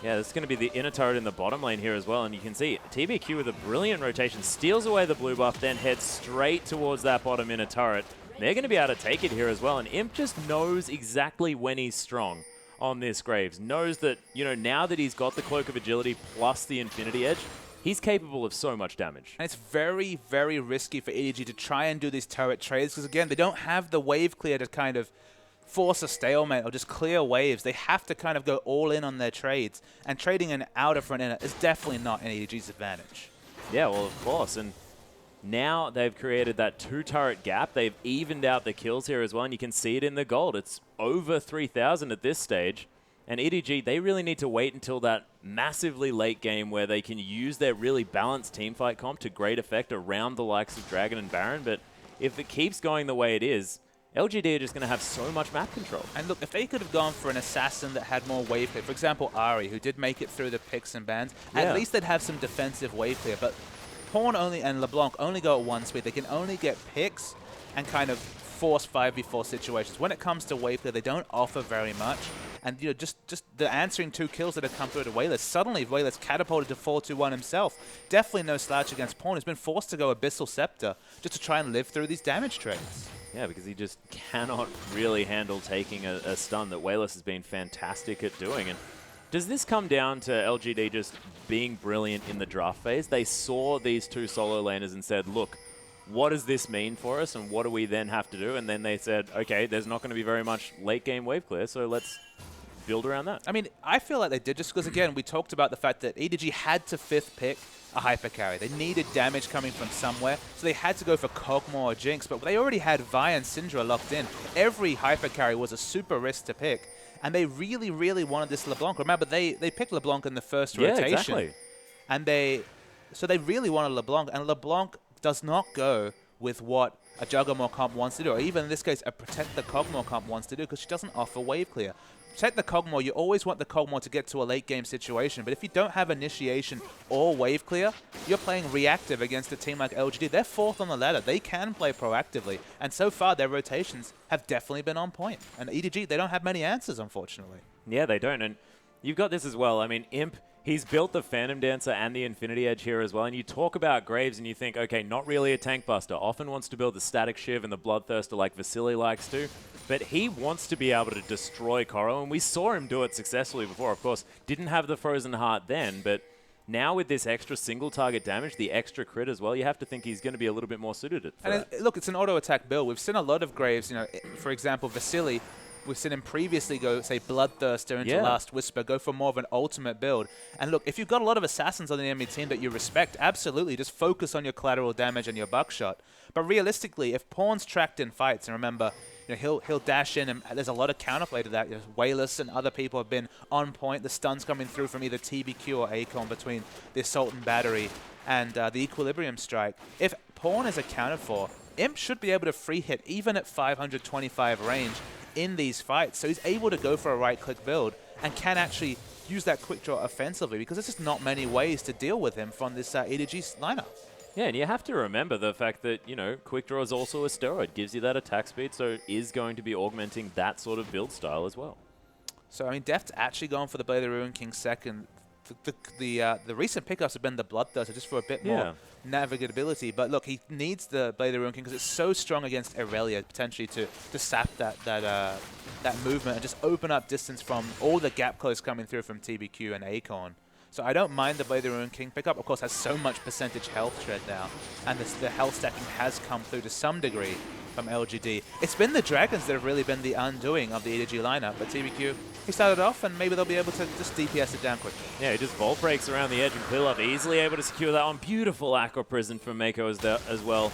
Yeah, this is going to be the inner turret in the bottom lane here as well. And you can see TBQ with a brilliant rotation steals away the blue buff, then heads straight towards that bottom inner turret. They're going to be able to take it here as well. And Imp just knows exactly when he's strong on this Graves. Knows that, you know, now that he's got the Cloak of Agility plus the Infinity Edge, he's capable of so much damage. And it's very, very risky for EDG to try and do these turret trades because, again, they don't have the wave clear to kind of force a stalemate or just clear waves. They have to kind of go all in on their trades, and trading an outer for an inner is definitely not in EDG's advantage. Yeah, well, of course, and now they've created that 2-turret gap. They've evened out the kills here as well, and you can see it in the gold. It's over 3,000 at this stage, and EDG, they really need to wait until that massively late game where they can use their really balanced teamfight comp to great effect around the likes of Dragon and Baron, but if it keeps going the way it is, LGD are just going to have so much map control. And look, if they could have gone for an assassin that had more wave clear, for example, Ari, who did make it through the picks and bans, at least they'd have some defensive wave clear. But Pawn only and LeBlanc only go at 1 speed. They can only get picks and kind of force 5v4 situations. When it comes to wave clear, they don't offer very much. And, you know, just the answering 2 kills that have come through to Wayless. Suddenly, Wayless catapulted to 4-2-1 himself. Definitely no slouch against Pawn. He's been forced to go Abyssal Scepter just to try and live through these damage trades. Yeah, because he just cannot really handle taking a stun that Wayless has been fantastic at doing. And does this come down to LGD just being brilliant in the draft phase? They saw these two solo laners and said, look, what does this mean for us and what do we then have to do? And then they said, okay, there's not going to be very much late game wave clear, so let's build around that. I mean, I feel like they did just because, again, we talked about the fact that EDG had to 5th pick a hyper carry. They needed damage coming from somewhere, so they had to go for Kog'Maw or Jinx, but they already had Vi and Syndra locked in. Every hyper carry was a super risk to pick, and they really, really wanted this LeBlanc. Remember, they picked LeBlanc in the first rotation. Exactly. And they really wanted LeBlanc, and LeBlanc does not go with what a Juggernaut comp wants to do, or even in this case, a Protect the Kog'Maw comp wants to do, because she doesn't offer wave clear. Protect the Kog'Maw, you always want the Kog'Maw to get to a late game situation, but if you don't have initiation or wave clear, you're playing reactive against a team like LGD. They're 4th on the ladder. They can play proactively, and so far their rotations have definitely been on point. And EDG, they don't have many answers, unfortunately. Yeah, they don't, and you've got this as well. I mean, Imp, he's built the Phantom Dancer and the Infinity Edge here as well, and you talk about Graves and you think, okay, not really a tank buster. Often wants to build the Static Shiv and the Bloodthirster like Vasily likes to, but he wants to be able to destroy Koro, and we saw him do it successfully before. Of course, didn't have the Frozen Heart then, but now with this extra single target damage, the extra crit as well, you have to think he's going to be a little bit more suited for that. Look, it's an auto-attack build. We've seen a lot of Graves, you know, for example, Vasily. We've seen him previously go, say, Bloodthirster into Last Whisper, go for more of an ultimate build. And look, if you've got a lot of assassins on the enemy team that you respect, absolutely, just focus on your collateral damage and your buckshot. But realistically, if Pawn's tracked in fights, and remember, you know, he'll dash in, and there's a lot of counterplay to that. You know, Wayless and other people have been on point. The stuns coming through from either TBQ or Akon between the Assault and Battery and the Equilibrium Strike. If Pawn is accounted for, Imp should be able to free hit even at 525 range in these fights. So he's able to go for a right-click build and can actually use that quick draw offensively, because there's just not many ways to deal with him from this EDG lineup. Yeah, and you have to remember the fact that, you know, quick draw is also a steroid. Gives you that attack speed, so is going to be augmenting that sort of build style as well. So, I mean, Deft's actually going for the Blade of the Ruined King second. The recent pickups have been the Bloodthirster, just for a bit more navigability. But look, he needs the Blade of the Ruined King because it's so strong against Irelia, potentially to sap that movement and just open up distance from all the gap close coming through from TBQ and Akon. So I don't mind the Blade of the Ruined King pickup. Of course, has so much percentage health shred now, and the health stacking has come through to some degree from LGD. It's been the Dragons that have really been the undoing of the EDG lineup, but TBQ, he started off, and maybe they'll be able to just DPS it down quickly. Yeah, he just Vault Breaks around the edge and Clearlove easily able to secure that one. Beautiful Aqua Prison from Mako as well,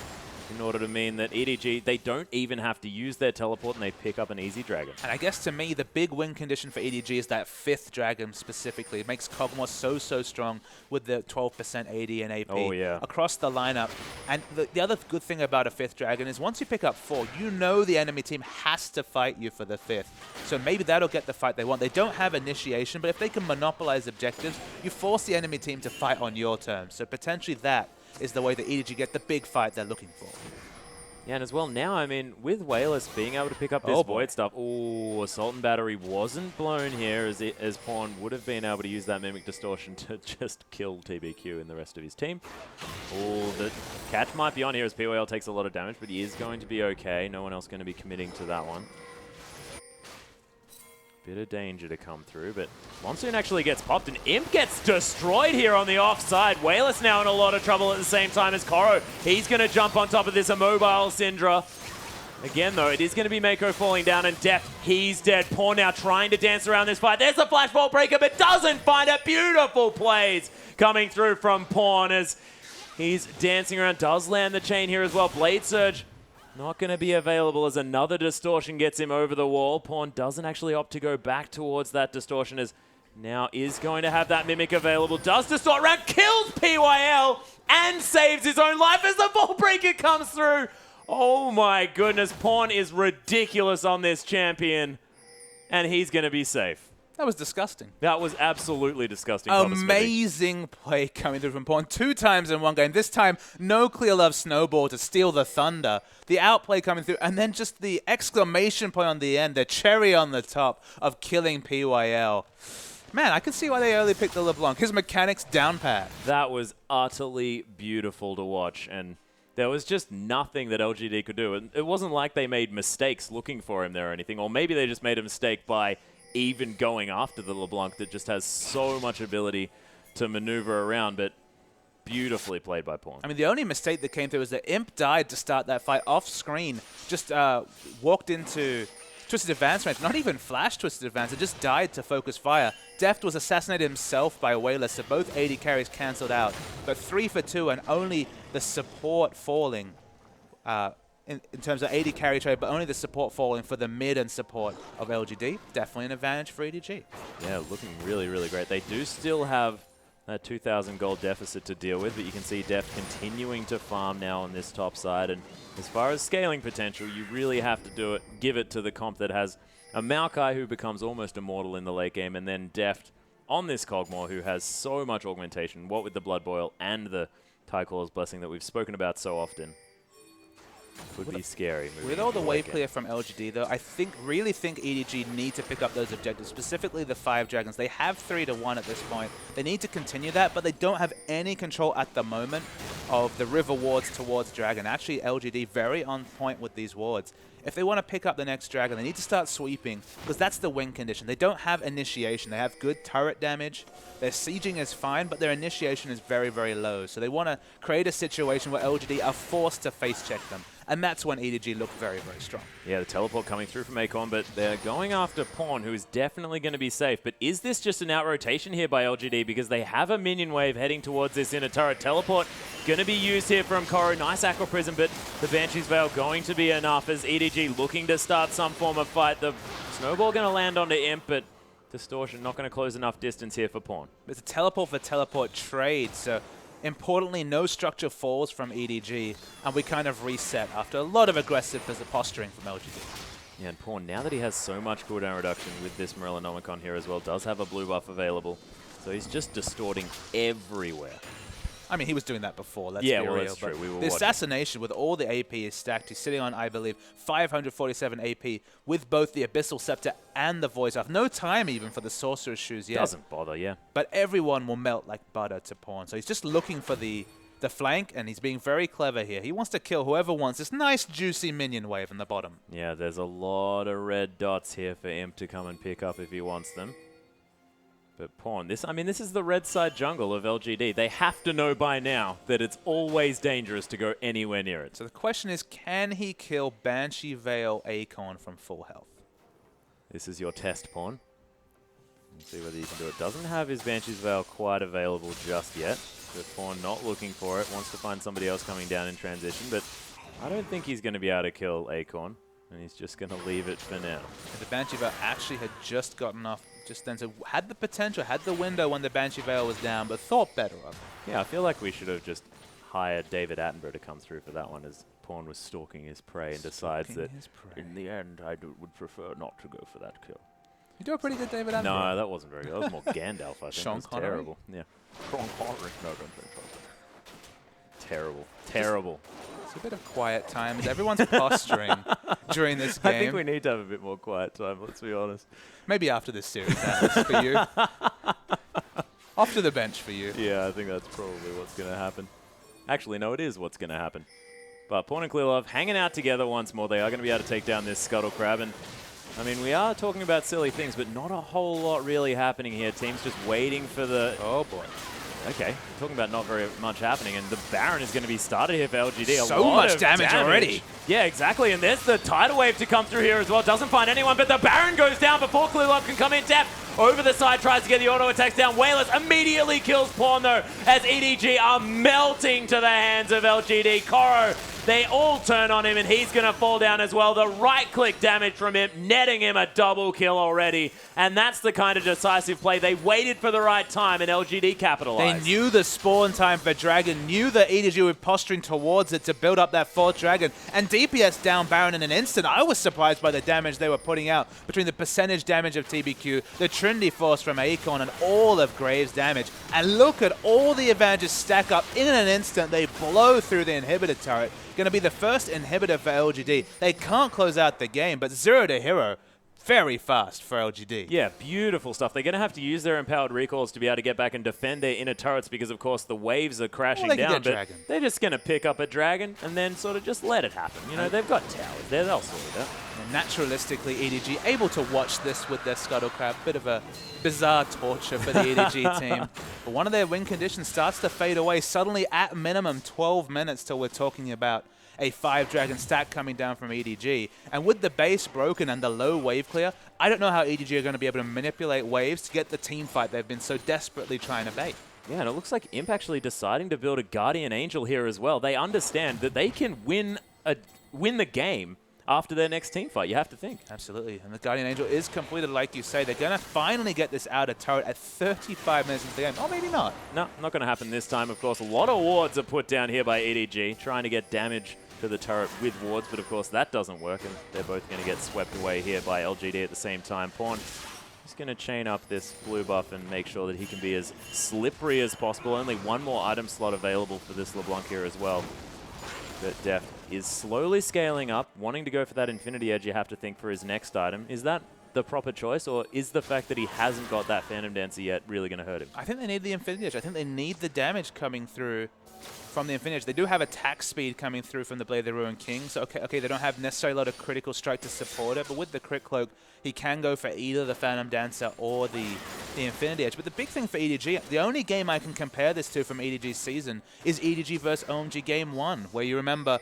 in order to mean that EDG, they don't even have to use their teleport and they pick up an easy dragon. And I guess to me, the big win condition for EDG is that 5th dragon specifically. It makes Kog'Maw so strong with the 12% AD and AP across the lineup. And the other good thing about a 5th dragon is once you pick up 4, you know the enemy team has to fight you for the 5th. So maybe that'll get the fight they want. They don't have initiation, but if they can monopolize objectives, you force the enemy team to fight on your terms. So potentially that is the way that EDG get the big fight they're looking for. Yeah, and as well now, I mean, with Wayless being able to pick up this Void stuff, Assault and Battery wasn't blown here as Pawn would have been able to use that Mimic Distortion to just kill TBQ and the rest of his team. The catch might be on here as PYL takes a lot of damage, but he is going to be okay. No one else going to be committing to that one. Bit of danger to come through, but Monsoon actually gets popped, and Imp gets destroyed here on the offside. Wayless now in a lot of trouble at the same time as Koro. He's going to jump on top of this immobile Syndra. Again, though, it is going to be Mako falling down, and Deft, he's dead. Pawn now trying to dance around this fight. There's the Flash Vault Breaker, but doesn't find it. Beautiful plays coming through from Pawn as he's dancing around. Does land the chain here as well. Blade Surge not going to be available as another Distortion gets him over the wall. Pawn doesn't actually opt to go back towards that Distortion as now is going to have that Mimic available. Does distort around, kills PYL and saves his own life as the Vault Breaker comes through. Oh my goodness, Pawn is ridiculous on this champion and he's going to be safe. That was disgusting. That was absolutely disgusting. Amazing play coming through from Pawn 2 times in one game. This time, no Clearlove Snowball to steal the thunder. The outplay coming through, and then just the exclamation point on the end, the cherry on the top of killing PYL. Man, I can see why they early picked the LeBlanc. His mechanics down pat. That was utterly beautiful to watch, and there was just nothing that LGD could do. And it wasn't like they made mistakes looking for him there or anything, or maybe they just made a mistake by even going after the LeBlanc that just has so much ability to maneuver around, but beautifully played by Pawn. I mean, the only mistake that came through was that Imp died to start that fight off screen, just walked into Twisted Advance range, not even flash Twisted Advance, it just died to focus fire. Deft was assassinated himself by Wayless, so both AD carries cancelled out. But 3 for 2 and only the support falling in terms of AD carry trade, but only the support falling for the mid and support of LGD. Definitely an advantage for EDG. Yeah, looking really, really great. They do still have that 2,000 gold deficit to deal with, but you can see Deft continuing to farm now on this top side. And as far as scaling potential, you really have to give it to the comp that has a Maokai who becomes almost immortal in the late game, and then Deft on this Kog'Maw who has so much augmentation, what with the Blood Boil and the Tyclaw's Blessing that we've spoken about so often. Would be scary. With all the wave clear from LGD, though, I really think EDG need to pick up those objectives, specifically the 5 dragons. They have 3 to 1 at this point. They need to continue that, but they don't have any control at the moment of the river wards towards dragon. Actually, LGD very on point with these wards. If they want to pick up the next dragon, they need to start sweeping, because that's the win condition. They don't have initiation. They have good turret damage. Their sieging is fine, but their initiation is very, very low. So they want to create a situation where LGD are forced to face check them. And that's when EDG look very, very strong. Yeah, the teleport coming through from Acorn, but they're going after Pawn, who is definitely going to be safe. But is this just an out-rotation here by LGD? Because they have a minion wave heading towards this inner turret. Teleport going to be used here from Koro. Nice Aqua Prism, but the Banshee's Veil going to be enough as EDG looking to start some form of fight. The Snowball going to land onto Imp, but Distortion not going to close enough distance here for Pawn. It's a teleport for teleport trade, so importantly, no structure falls from EDG, and we kind of reset after a lot of aggressive posturing from LGD. Yeah, and Pawn, now that he has so much cooldown reduction with this Morellonomicon here as well, does have a blue buff available, so he's just distorting everywhere. I mean, he was doing that before, let's be real. Well, that's true. We were the assassination with all the AP is stacked. He's sitting on, I believe, 547 AP with both the Abyssal Scepter and the Voice Off. No time even for the Sorcerer's Shoes yet. Doesn't bother, yeah. But everyone will melt like butter to Pawn. So he's just looking for the flank, and he's being very clever here. He wants to kill whoever wants this nice, juicy minion wave in the bottom. Yeah, there's a lot of red dots here for Imp to come and pick up if he wants them. But Pawn, this is the red side jungle of LGD. They have to know by now that it's always dangerous to go anywhere near it. So the question is, can he kill Banshee Veil Acorn from full health? This is your test, Pawn. Let's see whether you can do it. Doesn't have his Banshee's Veil quite available just yet. So Pawn not looking for it, wants to find somebody else coming down in transition, but I don't think he's going to be able to kill Acorn, and he's just going to leave it for now. The Banshee Veil actually had just gotten off just then, so had the potential, had the window when the Banshee Veil was down, but thought better of it. Yeah, I feel like we should have just hired David Attenborough to come through for that one, as Pawn was stalking his prey and decides that in the end I would prefer not to go for that kill. You do a pretty good David Attenborough. No, that wasn't very good. That was more Gandalf, I think. Sean It was terrible. Yeah. Sean Connery. No, don't think so. Terrible. Terrible. It's a bit of quiet time as everyone's posturing during this game. I think we need to have a bit more quiet time, let's be honest. Maybe after this series, Atlas, for you. Off to the bench for you. Yeah, I think that's probably what's going to happen. Actually, no, it is what's going to happen. But Pawn and Clearlove hanging out together once more. They are going to be able to take down this Scuttle Crab. And I mean, we are talking about silly things, but not a whole lot really happening here. Teams just waiting for the... Oh, boy. Okay, talking about not very much happening, and the Baron is going to be started here for LGD. So much damage already. Yeah, exactly, and there's the Tidal Wave to come through here as well. Doesn't find anyone, but the Baron goes down before Clearlove can come in. Deft over the side, tries to get the auto attacks down. Wayless immediately kills Pawn, though, as EDG are melting to the hands of LGD. Koro, they all turn on him, and he's going to fall down as well. The right-click damage from him, netting him a double kill already. And that's the kind of decisive play. They waited for the right time, and LGD capitalized. They knew the spawn time for Dragon, knew that EDG were posturing towards it to build up that fourth Dragon, and DPS down Baron in an instant. I was surprised by the damage they were putting out between the percentage damage of TBQ, the Trinity Force from Acorn, and all of Graves' damage. And look at all the advantages stack up in an instant. They blow through the inhibitor turret. Going to be the first inhibitor for LGD. They can't close out the game, but 0 to hero. very fast for LGD. Yeah, beautiful stuff. They're going to have to use their empowered recalls to be able to get back and defend their inner turrets because, of course, the waves are crashing down. But dragon. they're just going to pick up a dragon and then sort of just let it happen. You know, they've got towers there. They'll sort it out. And naturalistically, EDG able to watch this with their Scuttlecrab. Bit of a bizarre torture for the EDG team. But one of their win conditions starts to fade away. Suddenly, at minimum, 12 minutes till we're talking about a 5-dragon stack coming down from EDG. And with the base broken and the low wave clear, I don't know how EDG are going to be able to manipulate waves to get the team fight they've been so desperately trying to bait. Yeah, and it looks like Imp actually deciding to build a Guardian Angel here as well. They understand that they can win the game after their next team fight, you have to think. Absolutely, and the Guardian Angel is completed, like you say. They're going to finally get this outer turret at 35 minutes into the game. Oh, maybe not. No, not going to happen this time, of course. A lot of wards are put down here by EDG, trying to get damage to the turret with wards, but of course that doesn't work, and they're both going to get swept away here by LGD at the same time. Pawn is going to chain up this blue buff and make sure that he can be as slippery as possible. Only one more item slot available for this LeBlanc here as well. But Deft is slowly scaling up, wanting to go for that Infinity Edge, you have to think, for his next item. Is that the proper choice, or is the fact that he hasn't got that Phantom Dancer yet really going to hurt him? I think they need the Infinity Edge. I think they need the damage coming through from the Infinity Edge. They do have attack speed coming through from the Blade of the Ruined King, so okay, they don't have necessarily a lot of critical strike to support it, but with the Crit Cloak, he can go for either the Phantom Dancer or the Infinity Edge. But the big thing for EDG, the only game I can compare this to from EDG's season is EDG versus OMG Game 1, where you remember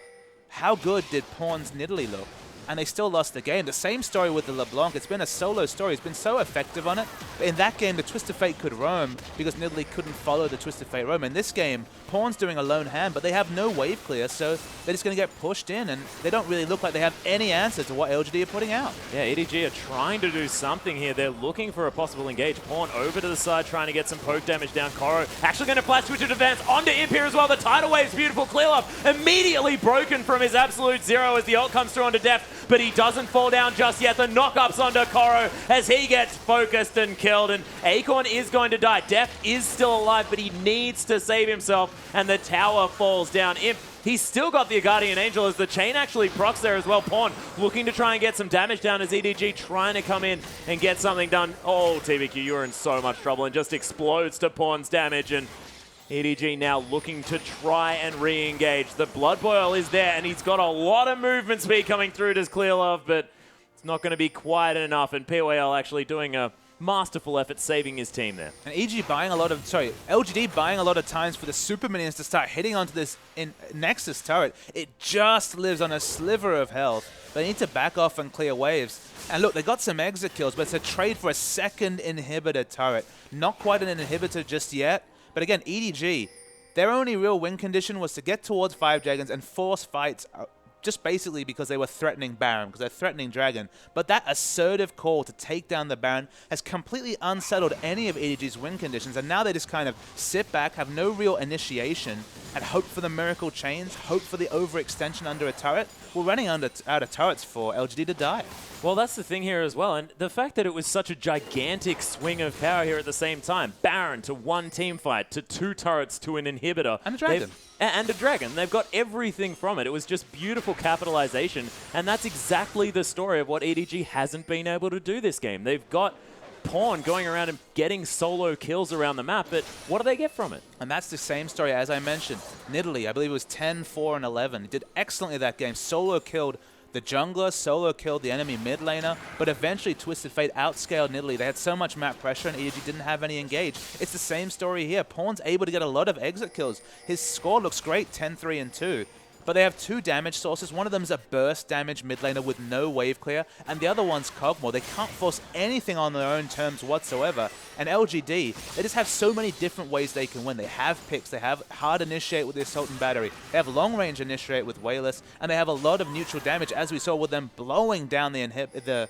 how good did Pawn's Nidalee look? And they still lost the game. The same story with the LeBlanc. It's been a solo story. It's been so effective on it. But in that game, the Twist of Fate could roam because Nidalee couldn't follow the Twist of Fate roam. In this game, Pawn's doing a lone hand, but they have no wave clear, so they're just going to get pushed in, and they don't really look like they have any answer to what LGD are putting out. Yeah, EDG are trying to do something here. They're looking for a possible engage. Pawn over to the side, trying to get some poke damage down. Koro actually going to flash switch of advance onto Imp here as well. The tidal wave's beautiful. Clear Love immediately broken from his absolute zero as the ult comes through onto Deft, but he doesn't fall down just yet. The knock-ups onto Koro as he gets focused and killed, and Acorn is going to die. Deft is still alive, but he needs to save himself, and the tower falls down. Imp, he's still got the Guardian Angel as the chain actually procs there as well. Pawn looking to try and get some damage down as EDG trying to come in and get something done. Oh, TBQ, you're in so much trouble, and just explodes to Pawn's damage, and EDG now looking to try and re-engage. The Blood Boil is there, and he's got a lot of movement speed coming through to Clear Love, but it's not going to be quite enough, and POL actually doing a masterful effort saving his team there. And LGD buying a lot of times for the super minions to start hitting onto this Nexus turret. It just lives on a sliver of health. They need to back off and clear waves. And look, they got some exit kills, but it's a trade for a second inhibitor turret. Not quite an inhibitor just yet. But again, EDG, their only real win condition was to get towards 5 Dragons and force fights just basically because they were threatening Baron, because they're threatening Dragon. But that assertive call to take down the Baron has completely unsettled any of EDG's win conditions, and now they just kind of sit back, have no real initiation, and hope for the miracle chains, hope for the overextension under a turret. We're running out of turrets for LGD to die. Well, that's the thing here as well, and the fact that it was such a gigantic swing of power here at the same time. Baron to one team fight, to 2 turrets, to an inhibitor. And a dragon. And a dragon. They've got everything from it. It was just beautiful capitalization, and that's exactly the story of what EDG hasn't been able to do this game. They've got Pawn going around and getting solo kills around the map, but what do they get from it? And that's the same story as I mentioned. Nidalee, I believe it was 10, 4, and 11. He did excellently that game. Solo killed the jungler, solo killed the enemy mid laner, but eventually Twisted Fate outscaled Nidalee. They had so much map pressure and EDG didn't have any engage. It's the same story here. Pawn's able to get a lot of exit kills. His score looks great, 10, 3, and 2. But they have 2 damage sources. One of them is a burst damage mid laner with no wave clear, and the other one's Cogmore. They can't force anything on their own terms whatsoever. And LGD, they just have so many different ways they can win. They have picks, they have hard initiate with the Assault and Battery, they have long range initiate with Wayless, and they have a lot of neutral damage, as we saw with them blowing down the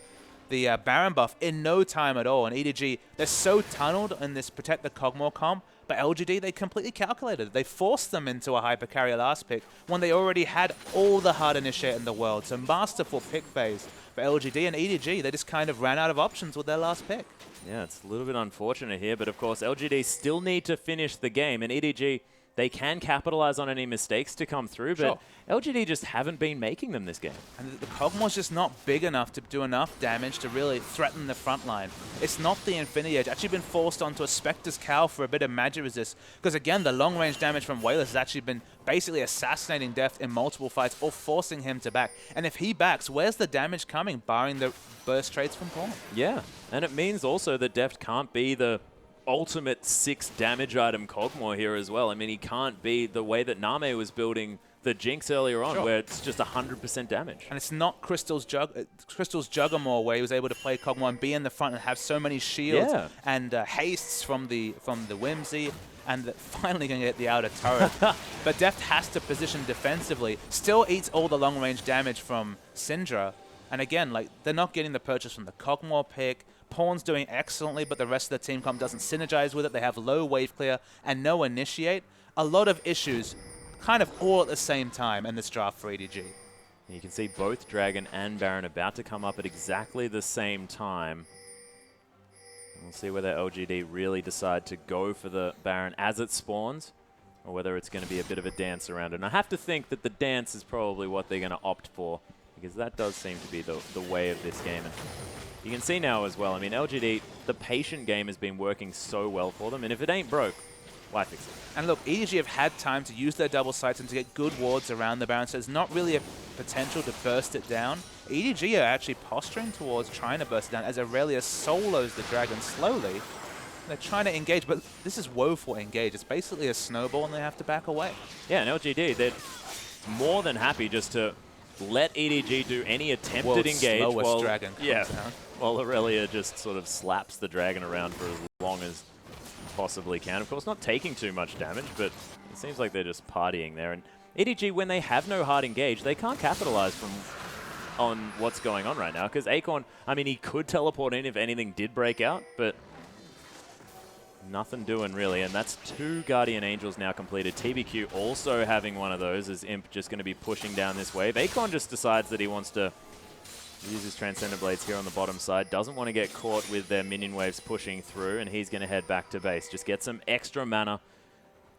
Baron buff in no time at all. And EDG, they're so tunneled in this Protect the Cogmore comp, but LGD, they completely calculated it. They forced them into a hyper carrier last pick when they already had all the hard initiate in the world. So masterful pick phase for LGD, and EDG, they just kind of ran out of options with their last pick. Yeah, it's a little bit unfortunate here, but of course LGD still need to finish the game, and EDG, they can capitalize on any mistakes to come through, but LGD just haven't been making them this game. And the Kog'Maw's just not big enough to do enough damage to really threaten the front line. It's not the Infinity Edge. Actually been forced onto a Spectre's Cowl for a bit of magic resist, because again, the long-range damage from Wayless has actually been basically assassinating Deft in multiple fights or forcing him to back. And if he backs, where's the damage coming, barring the burst trades from Pawn? Yeah, and it means also that Deft can't be the ultimate 6 damage item Kog'Maw here as well. I mean, he can't be the way that Name was building the Jinx earlier on, where it's just 100% damage. And it's not Crystal's Juggernaut, where he was able to play Kog'Maw and be in the front and have so many shields and hastes from the Whimsy, and finally going to get the outer turret. But Deft has to position defensively, still eats all the long-range damage from Syndra. And again, like, they're not getting the purchase from the Kog'Maw pick. Pawn's doing excellently, but the rest of the team comp doesn't synergize with it. They have low wave clear and no initiate. A lot of issues kind of all at the same time in this draft for EDG. You can see both Dragon and Baron about to come up at exactly the same time. We'll see whether LGD really decide to go for the Baron as it spawns, or whether it's going to be a bit of a dance around it. And I have to think that the dance is probably what they're going to opt for, because that does seem to be the way of this game. And you can see now as well, I mean, LGD, the patient game has been working so well for them, and if it ain't broke, why fix it? And look, EDG have had time to use their double sights and to get good wards around the Baron, so there's not really a potential to burst it down. EDG are actually posturing towards trying to burst it down as Aurelia solos the Dragon slowly. They're trying to engage, but this is woeful engage. It's basically a snowball, and they have to back away. Yeah, and LGD, they're more than happy just to let EDG do any attempted engage while, Dragon comes down. While Aurelia just sort of slaps the Dragon around for as long as possibly can. Of course, not taking too much damage, but it seems like they're just partying there. And EDG, when they have no hard engage, they can't capitalize on what's going on right now, because Acorn, I mean, he could teleport in if anything did break out, but nothing doing really. And that's 2 Guardian Angels now completed. TBQ also having one of those, as Imp just going to be pushing down this wave. Acorn just decides that he wants to use his Transcendent Blades here on the bottom side. Doesn't want to get caught with their minion waves pushing through, and he's going to head back to base. Just get some extra mana,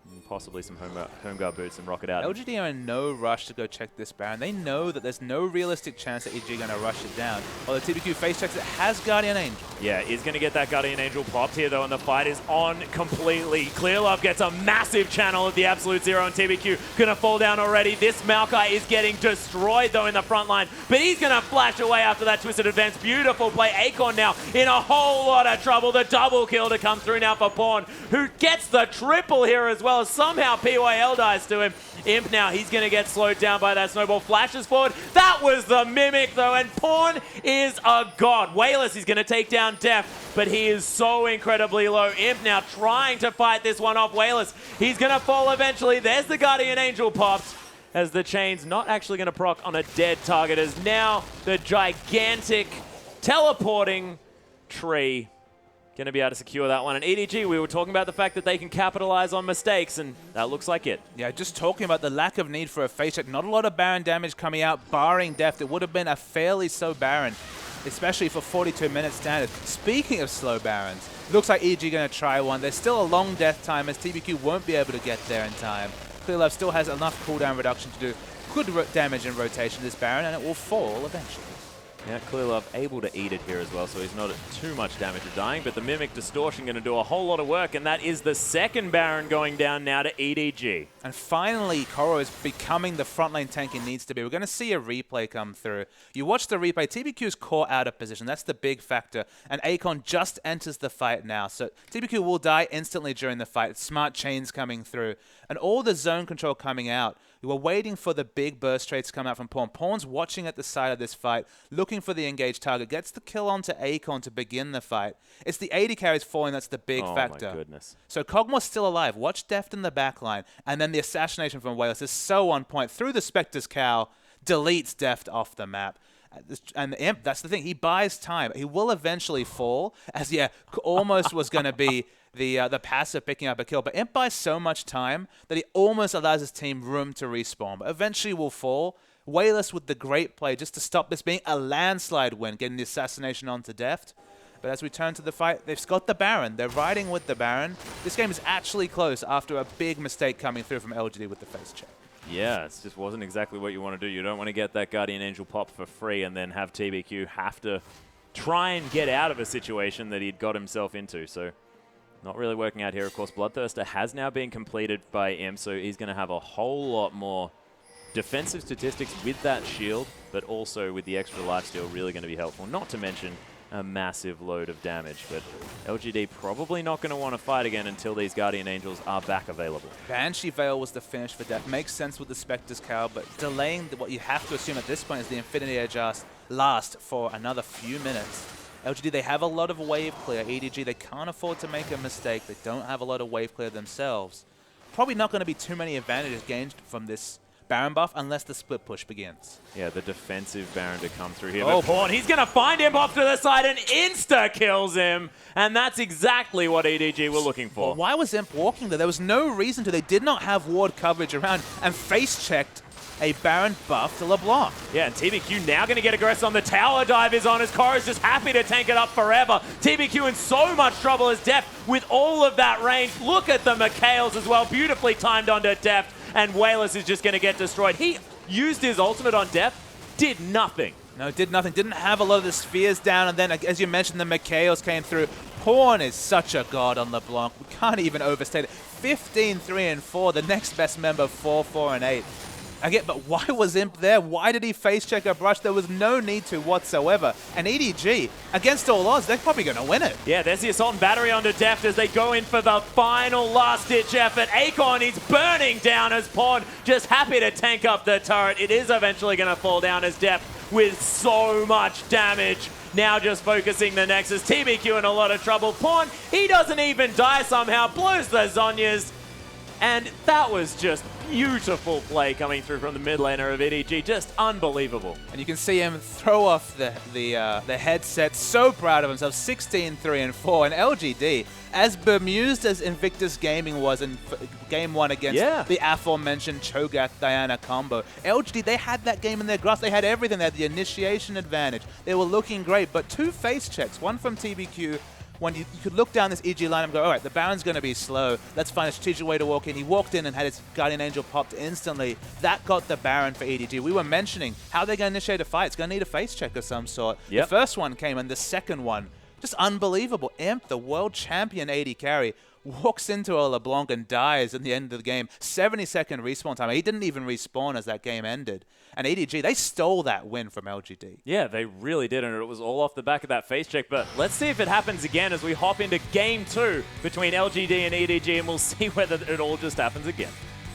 and possibly some home guard boots, and rocket out. LGD are in no rush to go check this Baron. They know that there's no realistic chance that EDG are going to rush it down. While the TBQ face checks, it has Guardian Angel. Yeah, he's going to get that Guardian Angel popped here, though, and the fight is on completely. Clearlove gets a massive channel at the Absolute Zero, and TBQ going to fall down already. This Maokai is getting destroyed, though, in the front line, but he's going to flash away after that Twisted Advance. Beautiful play. Acorn now in a whole lot of trouble. The double kill to come through now for Pawn, who gets the triple here as well. Somehow PYL dies to him. Imp now, he's going to get slowed down by that snowball. Flashes forward. That was the Mimic, though, and Pawn is a god. Wayless is going to take down Def, but he is so incredibly low. Imp now trying to fight this one off. Wayless, he's going to fall eventually. There's the Guardian Angel pops, as the chain's not actually going to proc on a dead target, as now the gigantic teleporting tree going to be able to secure that one. And EDG, we were talking about the fact that they can capitalize on mistakes, and that looks like it. Yeah, just talking about the lack of need for a face check. Not a lot of Baron damage coming out, barring Deft. It would have been a fairly slow Baron, especially for 42 minutes standard. Speaking of slow Barons, looks like EDG going to try one. There's still a long death time, as TBQ won't be able to get there in time. Clearlove still has enough cooldown reduction to do good damage in rotation to this Baron, and it will fall eventually. Yeah, Clearlove able to eat it here as well, so he's not at too much damage of dying, but the Mimic Distortion going to do a whole lot of work, and that is the second Baron going down now to EDG. And finally, Koro is becoming the front lane tank he needs to be. We're going to see a replay come through. You watch the replay, TBQ is caught out of position. That's the big factor, and Akon just enters the fight now, so TBQ will die instantly during the fight. Smart chains coming through, and all the zone control coming out. We were waiting for the big burst trades to come out from Pawn. Pawn's watching at the side of this fight, looking for the engaged target, gets the kill onto Akon to begin the fight. It's the AD carries falling that's the big factor. Oh my goodness. So Kog'Maw's still alive. Watch Deft in the back line, and then the assassination from Wayless is so on point. Through the Spectre's Cowl, deletes Deft off the map. And the Imp, that's the thing, he buys time. He will eventually fall, as almost was going to be the passive picking up a kill, but Imp buys so much time that he almost allows his team room to respawn, but eventually will fall. Wayless with the great play just to stop this being a landslide win, getting the assassination onto Deft. But as we turn to the fight, they've got the Baron. They're riding with the Baron. This game is actually close after a big mistake coming through from LGD with the face check. Yeah, it just wasn't exactly what you want to do. You don't want to get that Guardian Angel pop for free and then have TBQ have to try and get out of a situation that he'd got himself into. So not really working out here. Of course, Bloodthirster has now been completed by Imp, so he's going to have a whole lot more defensive statistics with that shield, but also with the extra lifesteal really going to be helpful. Not to mention a massive load of damage, but LGD probably not going to want to fight again until these Guardian Angels are back available. Banshee Veil was the finish for Death. Makes sense with the Spectre's Cowl, but delaying what you have to assume at this point is the Infinity Edge last for another few minutes. LGD, they have a lot of wave clear. EDG, they can't afford to make a mistake. They don't have a lot of wave clear themselves. Probably not going to be too many advantages gained from this Baron buff unless the split push begins. Yeah, the defensive Baron to come through here. Oh, Pawn, he's going to find him off to the side and insta-kills him. And that's exactly what EDG were looking for. Well, why was Imp walking there? There was no reason to. They did not have ward coverage around and face-checked a Baron buff to LeBlanc. Yeah, and TBQ now going to get aggressive on the tower dive is on as Korra's just happy to tank it up forever. TBQ in so much trouble as Deft with all of that range. Look at the Mikhails as well, beautifully timed onto Deft, and Wayless is just going to get destroyed. He used his ultimate on Deft, did nothing. No, did nothing. Didn't have a lot of the spheres down, and then, as you mentioned, the Mikhails came through. Pawn is such a god on LeBlanc. We can't even overstate it. 15, 3, and 4. The next best member, 4, 4, and 8. Again, but why was Imp there? Why did he face check a brush? There was no need to whatsoever. And EDG, against all odds, they're probably going to win it. Yeah, there's the Assault and Battery onto Deft as they go in for the final last-ditch effort. Akon, he's burning down as Pawn, just happy to tank up the turret. It is eventually going to fall down as Deft with so much damage. Now just focusing the Nexus. TBQ in a lot of trouble. Pawn, he doesn't even die somehow, blows the Zhonyas. And that was just beautiful play coming through from the mid laner of EDG. Just unbelievable. And you can see him throw off the headset. So proud of himself. 16, 3, and 4. And LGD, as bemused as Invictus Gaming was in Game 1 against the aforementioned Cho'Gath Diana combo, LGD, they had that game in their grasp. They had everything. They had the initiation advantage. They were looking great. But 2 face checks, one from TBQ, when you could look down this EG line and go, all right, the Baron's going to be slow. Let's find a strategic way to walk in. He walked in and had his Guardian Angel popped instantly. That got the Baron for EDG. We were mentioning how they're going to initiate a fight. It's going to need a face check of some sort. The first one came, and the second one, just unbelievable. Imp, the world champion AD carry, walks into a LeBlanc and dies at the end of the game. 70-second respawn time. He didn't even respawn as that game ended. And EDG, they stole that win from LGD. Yeah, they really did, and it was all off the back of that face check. But let's see if it happens again as we hop into Game 2 between LGD and EDG, and we'll see whether it all just happens again.